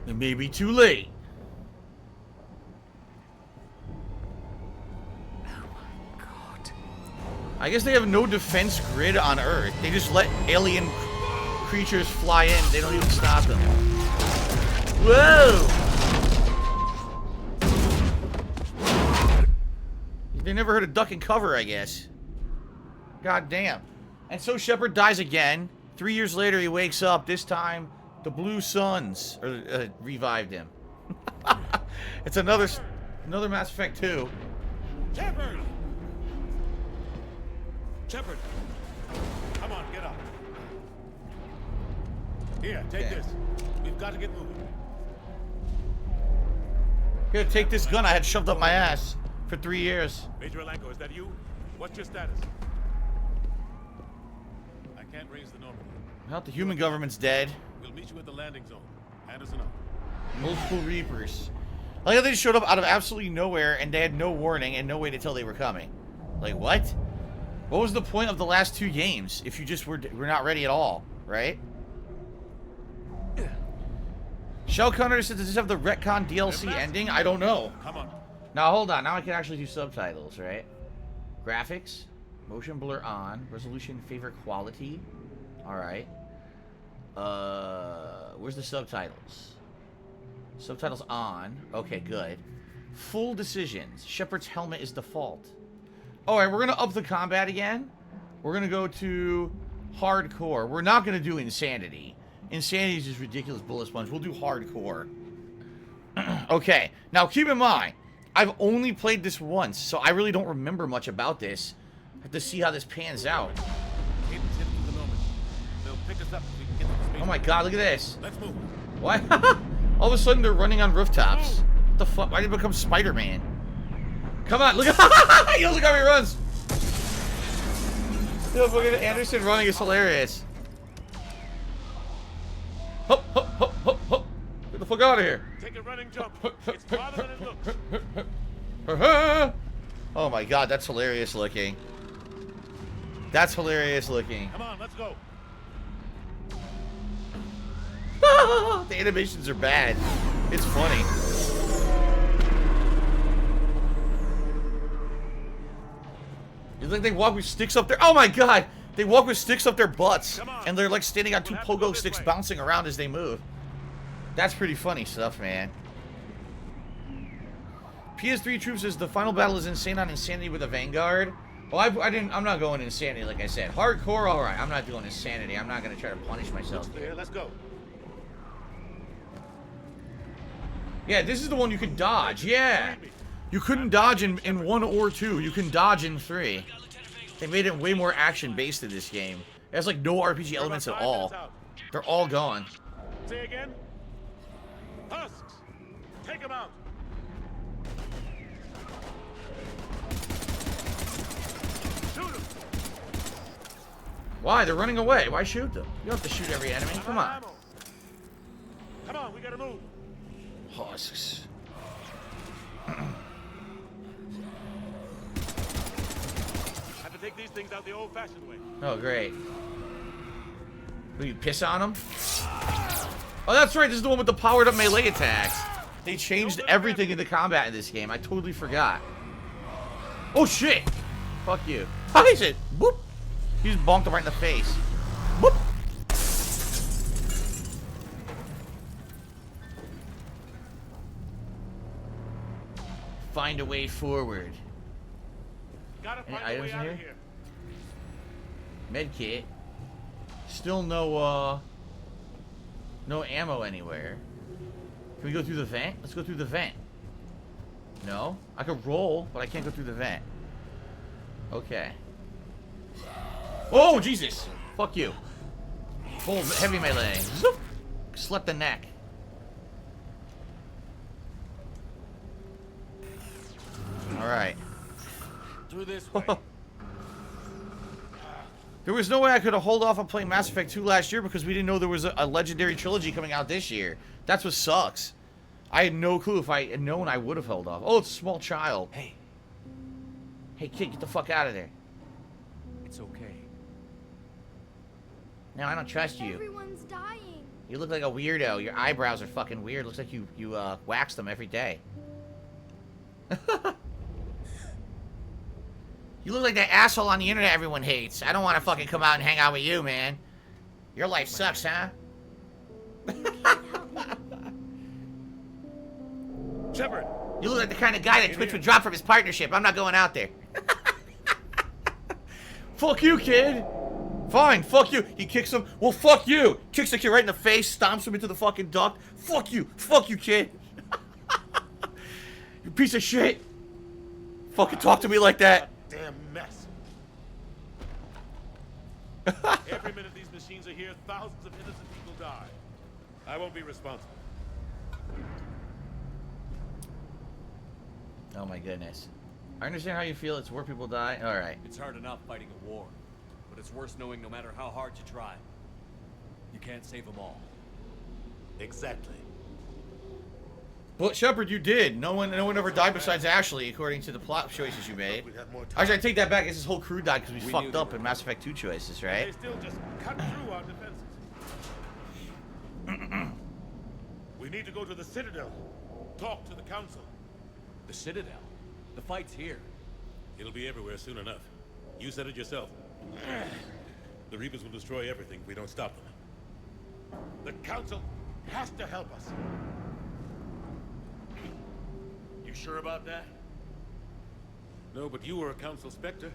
It may be too late. God. I guess they have no defense grid on Earth. They just let alien creatures fly in. They don't even stop them. Whoa! They never heard of duck and cover, I guess. God damn. And so Shepard dies again. 3 years later, he wakes up. This time, the Blue Suns revived him. It's another Mass Effect 2. Shepard! Shepard! Come on, get up. Here, take Okay. this. We've got to get moving. Here, take this gun I had shoved up my ass for 3 years. Major Alanko, is that you? What's your status? I can't raise the Normandy. Well, the human government's dead. We'll meet you at the landing zone. Anderson up. Multiple Reapers. I like how they just showed up out of absolutely nowhere and they had no warning and no way to tell they were coming. Like, what? What was the point of the last 2 games if you just were not ready at all, right? Shell Connor says, does this have the retcon DLC ending? I don't know. Come on. Now, hold on. Now I can actually do subtitles, right? Graphics. Motion blur on. Resolution favor quality. Alright. Where's the subtitles? Subtitles on. Okay, good. Full decisions. Shepard's helmet is default. Alright, we're gonna up the combat again. We're gonna go to hardcore. We're not gonna do insanity. Insanity is just ridiculous bullet sponge. We'll do hardcore. Okay, now keep in mind, I've only played this once, so I really don't remember much about this. I have to see how this pans out. Cadence hit to the Normandy. They'll pick us up if we can get to the space. Oh my god, look at this. Let's move. Why? All of a sudden they're running on rooftops. What the fuck? Why did it become Spider-Man? Come on, look at Yo, look how he runs. Yo, look at Anderson running, is hilarious. Hop, hop, hop, hop, hop. Get the fuck out of here. Take a running jump. It's farther than it looks. Oh my god, that's hilarious looking. That's hilarious looking. Come on, let's go. The animations are bad. It's funny. It's like they walk with sticks up there. Oh my god! They walk with sticks up their butts. And they're like standing on 2 pogo sticks bouncing around as they move. That's pretty funny stuff, man. PS3 Troops says the final battle is insane on Insanity with a Vanguard. Well, I'm not going Insanity, like I said. Hardcore, alright. I'm not doing Insanity. I'm not going to try to punish myself. Clear, let's go. Yeah, this is the one you can dodge. Yeah. You couldn't dodge in 1 or 2. You can dodge in 3. They made it way more action-based in this game. It has, like, no RPG elements at all. They're all gone. Say again. Husks. Take them out. Shoot them. Why? They're running away. Why shoot them? You don't have to shoot every enemy. Come on. Come on, we gotta move. Husks. Have to take these things out the old-fashioned way. Oh, great. Do you piss on him? Oh, that's right. This is the one with the powered up melee attacks. They changed everything in the combat in this game. I totally forgot. Oh, shit. Fuck you. How is it? Boop. He just bonked him right in the face. Boop. Find a way forward. Any items in here? Medkit. Still no ammo anywhere. Can we go through the vent? Let's go through the vent. No? I could roll, but I can't go through the vent. Okay. Oh, Jesus! Fuck you. Full heavy melee. Zoop! Slept the neck. Alright. Through this way. There was no way I could have hold off on playing Mass Effect 2 last year because we didn't know there was a legendary trilogy coming out this year. That's what sucks. I had no clue. If I had known, I would have held off. Oh, it's a small child. Hey. Hey, kid, get the fuck out of there. It's okay. No, I don't trust you. Everyone's dying. You look like a weirdo. Your eyebrows are fucking weird. Looks like you wax them every day. You look like that asshole on the internet everyone hates. I don't want to fucking come out and hang out with you, man. Your life sucks, huh? Shepard! You look like the kind of guy that Twitch would drop from his partnership. I'm not going out there. Fuck you, kid. Fine, fuck you. He kicks him. Well, fuck you. Kicks the kid right in the face, stomps him into the fucking duct. Fuck you, kid. You piece of shit. Fucking talk to me like that. Damn mess. Every minute these machines are here, thousands of innocent people die. I won't be responsible. Oh my goodness. I understand how you feel. It's where people die. All right. It's hard enough fighting a war, but it's worse knowing no matter how hard you try, you can't save them all. Exactly. Well, Shepard, you did. No one ever died besides Ashley, according to the plot choices you made. Actually, I take that back. This whole crew died because we fucked up in Mass Effect 2 choices, right? They still just cut through our defenses. We need to go to the Citadel. Talk to the Council. The Citadel? The fight's here. It'll be everywhere soon enough. You said it yourself. The Reapers will destroy everything if we don't stop them. The Council has to help us. You sure about that? No, but you were a Council Spectre.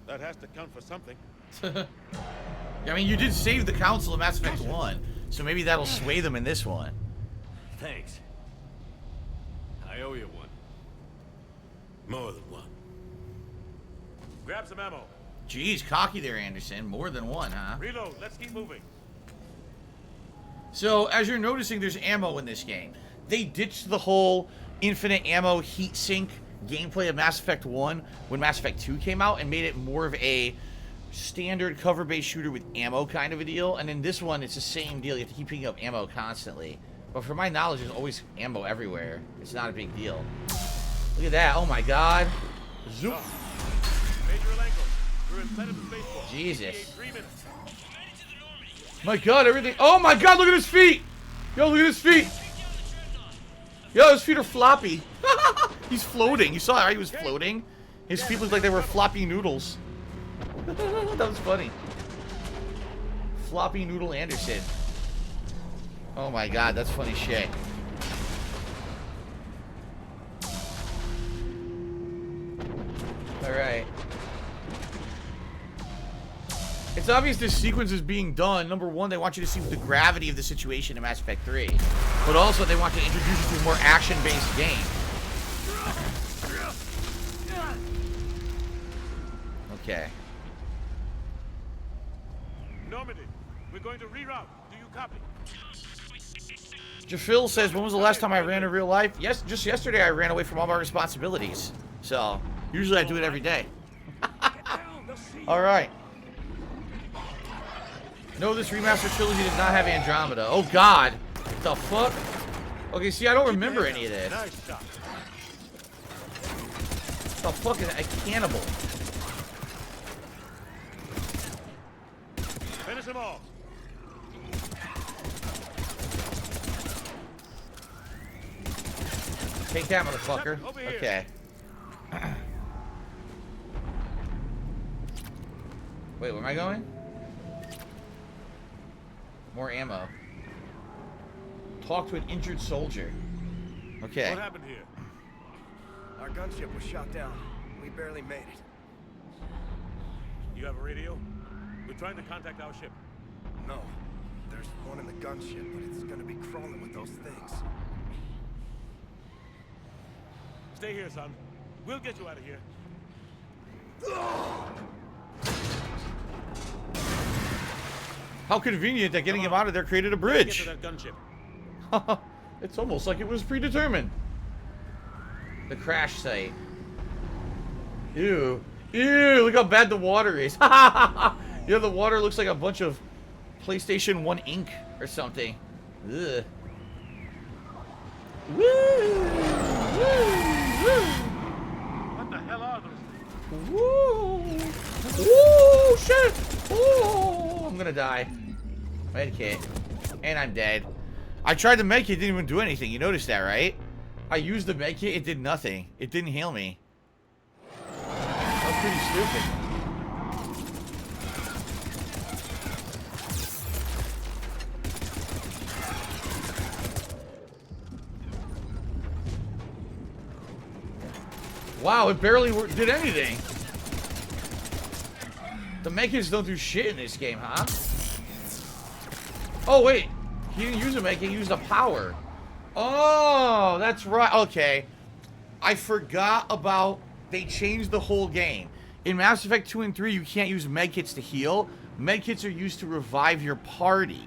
That has to count for something. I mean, you did save the Council in Mass Effect 1, so maybe that'll sway them in this one. Thanks. I owe you one. More than one. Grab some ammo. Jeez, cocky there, Anderson. More than one, huh? Reload. Let's keep moving. So, as you're noticing, there's ammo in this game. They ditched the whole infinite ammo heatsink gameplay of Mass Effect 1 when Mass Effect 2 came out and made it more of a standard cover-based shooter with ammo kind of a deal. And in this one, it's the same deal. You have to keep picking up ammo constantly. But from my knowledge, there's always ammo everywhere. It's not a big deal. Look at that. Oh, my God. Zoop. Jesus. My God, everything. Oh, my God, look at his feet. Yo, look at his feet. Yo, his feet are floppy. He's floating. You saw how he was floating? His feet looked like they were floppy noodles. That was funny. Floppy Noodle Anderson. Oh my God, that's funny shit. Alright. It's obvious this sequence is being done. Number one, they want you to see the gravity of the situation in Mass Effect 3. But also, they want to introduce you to a more action-based game. Okay. Normandy, we're going to reroute. Do you copy? Jafil says, when was the last time I ran in real life? Yes, just yesterday I ran away from all my responsibilities. So, usually I do it every day. Alright. No, this remastered trilogy did not have Andromeda. Oh God. What the fuck? Okay, see, I don't remember any of this. Nice shot. What the fuck is a cannibal? Finish them all. Take that, motherfucker. Okay. Wait, where am I going? More ammo. Talk to an injured soldier. Okay. What happened here? Our gunship was shot down. We barely made it. You have a radio? We're trying to contact our ship. No. There's one in the gunship, but it's gonna be crawling with those things. Stay here, son. We'll get you out of here. How convenient that getting him out of there created a bridge. Get to that gunship. It's almost like it was predetermined. The crash site. Ew. Ew, look how bad the water is. Yeah, the water looks like a bunch of PlayStation 1 ink or something. Ugh. Woo! Woo! Woo! What the hell are those? Woo! Woo! Shit! Woo! I'm gonna die. Medkit. And I'm dead. I tried to make it, didn't even do anything. You noticed that, right? I used the medkit, it did nothing. It didn't heal me. That was pretty stupid. Wow, it barely did anything. The medkits don't do shit in this game, huh? Oh, wait. He didn't use a medkit, he used a power. Oh, that's right. Okay. I forgot about... They changed the whole game. In Mass Effect 2 and 3, you can't use medkits to heal. Medkits are used to revive your party.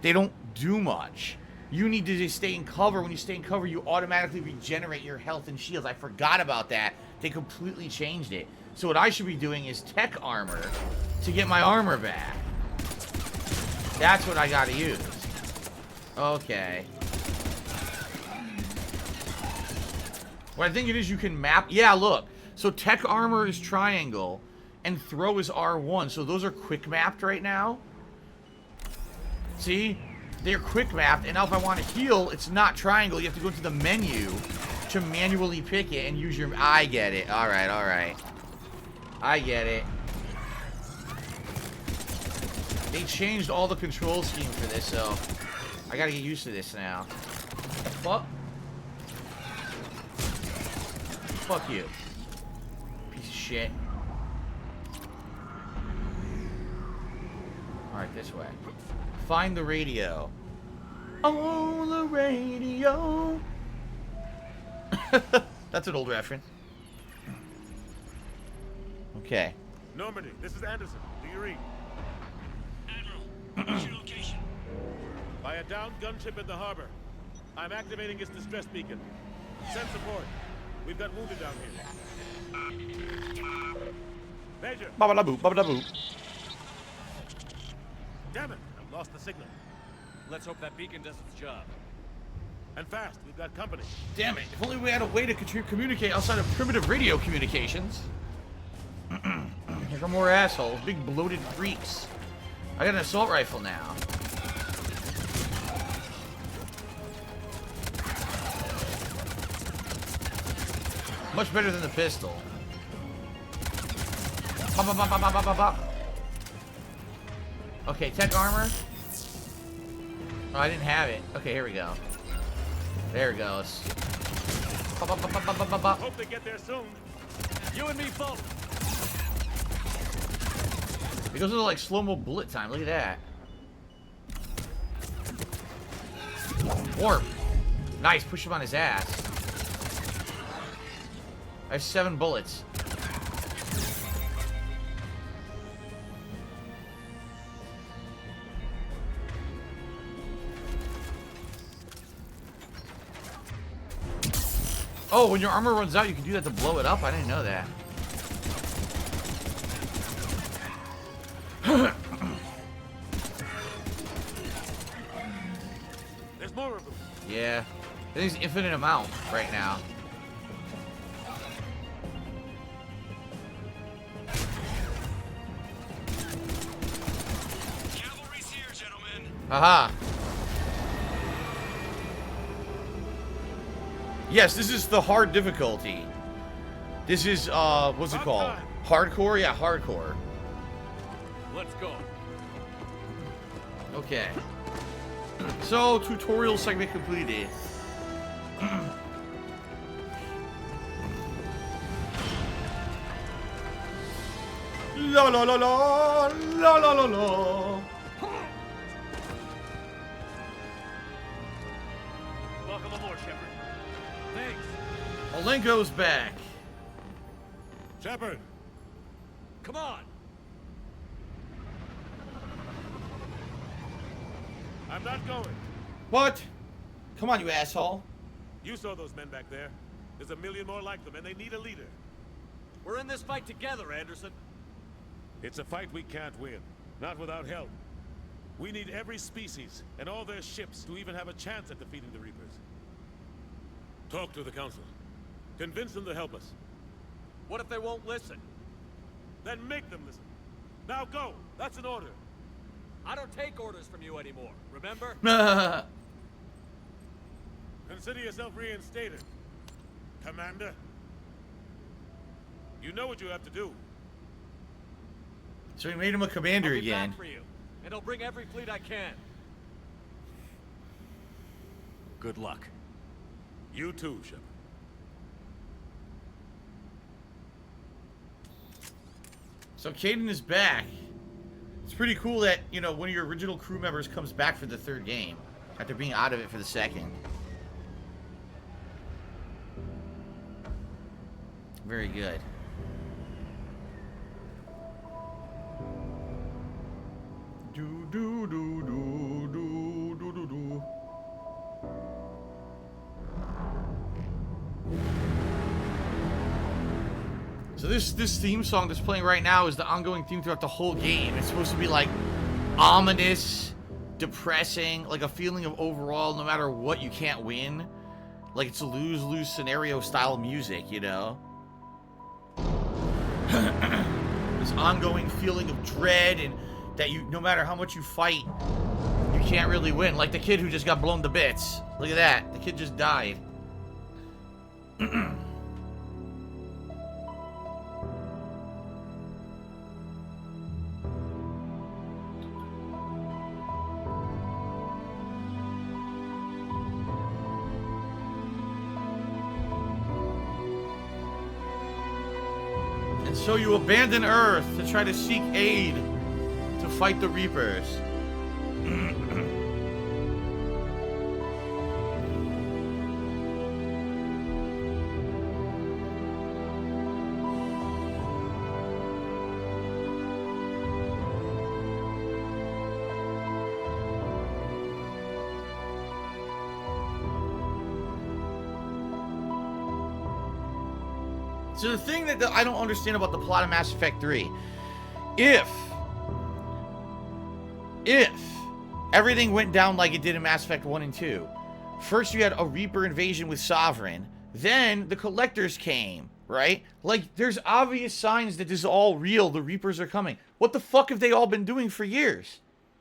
They don't do much. You need to just stay in cover. When you stay in cover, you automatically regenerate your health and shields. I forgot about that. They completely changed it. So what I should be doing is tech armor to get my armor back. That's what I gotta use. Okay. What I think it is, you can map... Yeah, look. So tech armor is triangle, and throw is R1. So those are quick mapped right now. See? They're quick mapped, and now if I want to heal, it's not triangle. You have to go to the menu to manually pick it and use your... I get it. Alright, alright. I get it. They changed all the control scheme for this, so... I gotta get used to this now. Fuck. Fuck you. Piece of shit. Alright, this way. Find the radio. Oh, the radio. That's an old reference. Okay. Normandy, this is Anderson. Do you read? Admiral, what's your location? By a downed gunship in the harbor. I'm activating its distress beacon. Send support. We've got wounded down here. Major! Baba-da-boo, baba-da-boo. Damn it! I've lost the signal. Let's hope that beacon does its job. And fast, we've got company. Damn it. If only we had a way to communicate outside of primitive radio communications. Here come more assholes. Big bloated freaks. I got an assault rifle now. Much better than the pistol. Bop, bop, bop, bop, bop, bop, bop. Okay, tech armor. Oh, I didn't have it. Okay, here we go. There it goes. Bop, bop, bop, bop, bop, bop, bop. Hope they get there soon. You and me both. It goes into like slow-mo bullet time. Look at that. Warp. Nice. Push him on his ass. I have 7 bullets. Oh, when your armor runs out, you can do that to blow it up? I didn't know that. There's more of them. Yeah. I think it's infinite amount right now. Cavalry's here, gentlemen. Aha. Yes, this is the hard difficulty. This is, what's it called? Hardcore? Yeah, hardcore. Let's go. Okay. So, tutorial segment completed. La la la la la la la la. Welcome aboard, Shepard. Thanks. Malenko's back. Shepard! Come on. I'm not going. What? Come on, you asshole. You saw those men back there. There's a million more like them, and they need a leader. We're in this fight together, Anderson. It's a fight we can't win. Not without help. We need every species and all their ships to even have a chance at defeating the Reapers. Talk to the Council. Convince them to help us. What if they won't listen? Then make them listen. Now go! That's an order. I don't take orders from you anymore, remember? Consider yourself reinstated, Commander. You know what you have to do. So we made him a commander I'll be again. back for you, and I'll bring every fleet I can. Good luck. You too, Shepard. So Caden is back. It's pretty cool that, you know, one of your original crew members comes back for the third game after being out of it for the second. Very good. Do do do do do do do do. So this theme song that's playing right now is the ongoing theme throughout the whole game. It's supposed to be like ominous, depressing, like a feeling of overall, no matter what, you can't win. Like it's a lose-lose scenario style music, you know? This ongoing feeling of dread and that you, no matter how much you fight, you can't really win. Like the kid who just got blown to bits. Look at that. The kid just died. And so you abandon Earth to try to seek aid to fight the Reapers. So the thing that I don't understand about the plot of Mass Effect 3, if everything went down like it did in Mass Effect 1 and 2, first you had a Reaper invasion with Sovereign, then the Collectors came, right? Like, there's obvious signs that this is all real, the Reapers are coming. What the fuck have they all been doing for years?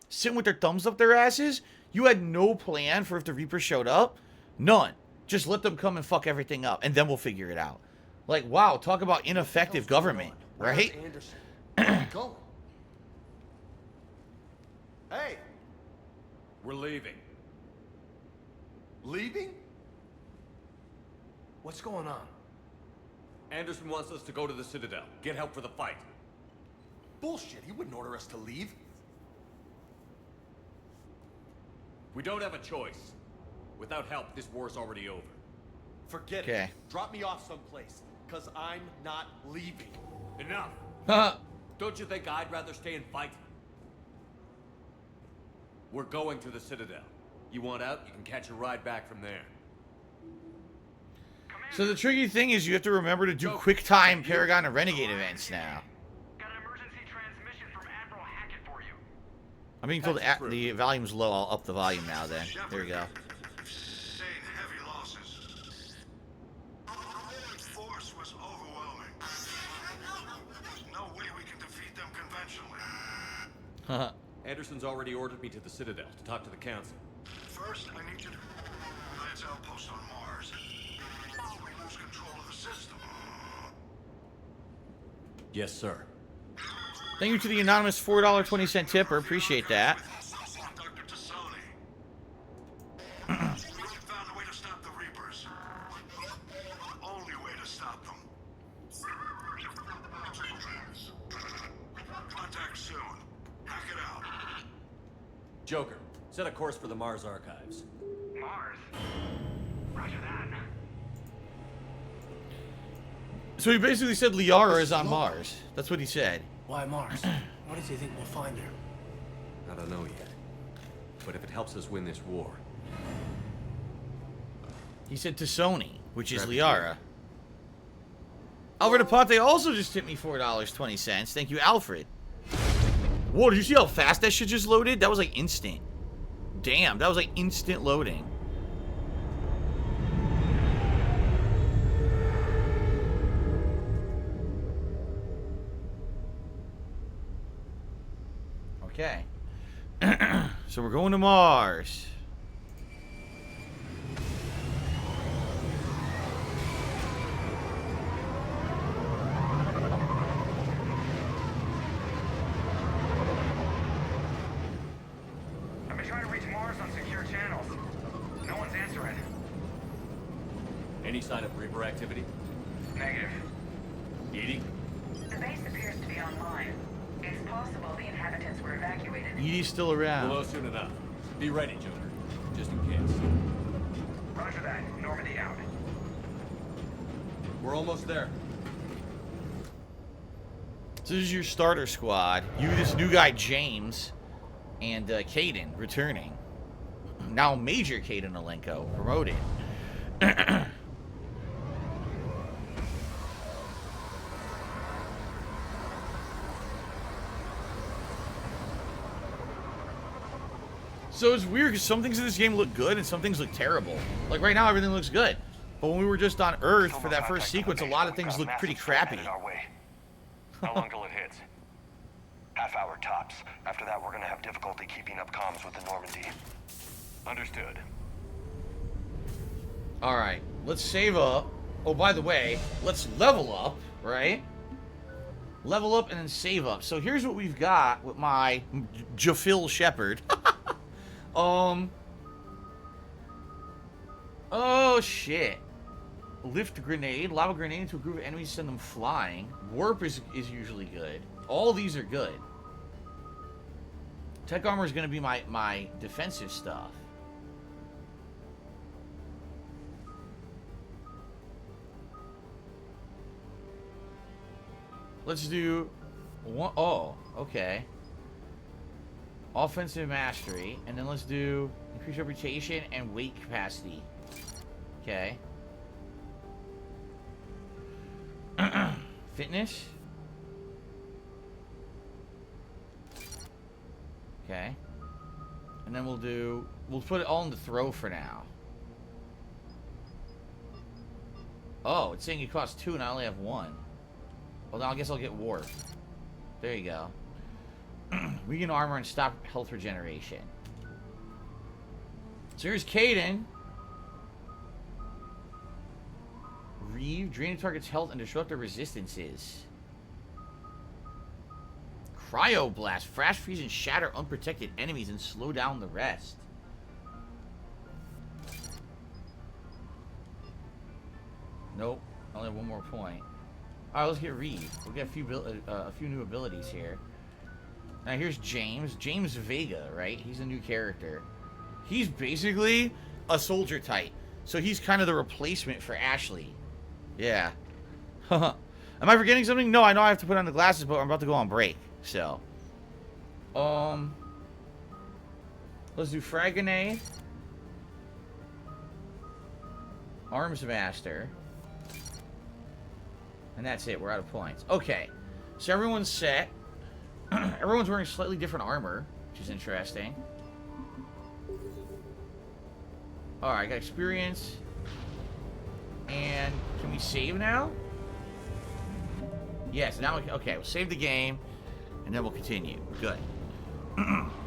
Sitting with their thumbs up their asses? You had no plan for if the Reapers showed up? None. Just let them come and fuck everything up, and then we'll figure it out. Like, wow, talk about ineffective government, right? Anderson? Where are we going? Hey! We're leaving. Leaving? What's going on? Anderson wants us to go to the Citadel, get help for the fight. Bullshit, he wouldn't order us to leave. We don't have a choice. Without help, this war's already over. Forget Okay. it. Drop me off someplace, because I'm not leaving. Enough! Don't you think I'd rather stay and fight? We're going to the Citadel. You want out, you can catch a ride back from there. So the tricky thing is you have to remember to do quick time Paragon and Renegade events now. Got an emergency transmission from Admiral Hackett for you. I'm being told the volume's low. I'll up the volume now then. There we go. Sustained heavy losses. Our force was overwhelming. There's no way we can defeat them conventionally. And Anderson's already ordered me to the Citadel to talk to the Council. First, I need you to Lance outpost on Mars. We lose control of the system. Yes, sir. Thank you to the anonymous $4.20 tipper. Appreciate that. Dr. Tassoni. We found a way to stop the Reapers. The only way to stop them. Contact soon. Hack it out. Joker, set a course for the Mars archives. Mars. Roger that. So he basically said Liara is on Mars. That's what he said. Why Mars? What does he think we'll find there? I don't know yet. But if it helps us win this war... He said Tassoni, which is Grab Liara. Alfred Aponte also just tipped me $4.20. Thank you, Alfred. Whoa, did you see how fast that shit just loaded? That was like instant. Damn, that was like instant loading. Okay. So we're going to Mars. I've been trying to reach Mars on secure channels. No one's answering. Any sign of Reaper activity? Negative. Edie? The base appears to be online. It's possible the inhabitants were evacuated. Edie's still around. Below soon enough. Be ready, Joker. Just in case. Roger that. Normandy out. We're almost there. So this is your starter squad. You, this new guy, James, and Caden returning. Now Major Caden Alenko, promoted. So it's weird because some things in this game look good and some things look terrible. Like right now, everything looks good. But when we were just on Earth for that first sequence, a lot of things looked pretty crappy. How long till it hits? Half hour tops. After that, we're gonna have difficulty keeping up comms with the Normandy. Understood. Alright, let's save up. Oh, by the way, let's level up, right? Level up and then save up. So here's what we've got with my Jafil Shepard. Oh, shit. Lift grenade. Lava grenade into a group of enemies, send them flying. Warp is usually good. All these are good. Tech armor is going to be my defensive stuff. Let's do one. Oh, okay. Offensive mastery, and then let's do increase reputation and weight capacity. Okay. Fitness. Okay. And then we'll put it all in the throw for now. Oh, it's saying it costs 2 and I only have 1. Well, then I guess I'll get warp. There you go. Weaken armor and stop health regeneration. So here's Caden. Reeve, drain a target's health and disrupt their resistances. Cryoblast, flash freeze and shatter unprotected enemies and slow down the rest. Nope, I only have 1 more point. All right, let's get Reeve. We'll get a few new abilities here. Now here's James. James Vega, right? He's a new character. He's basically a soldier type. So he's kind of the replacement for Ashley. Yeah. Am I forgetting something? No, I know I have to put on the glasses, but I'm about to go on break. So. Let's do frag grenade. Arms master. And that's it. We're out of points. Okay. So everyone's set. Everyone's wearing slightly different armor, which is interesting. Alright, I got experience. And can we save now? Yes, now we can. Okay, we'll save the game. And then we'll continue. Good.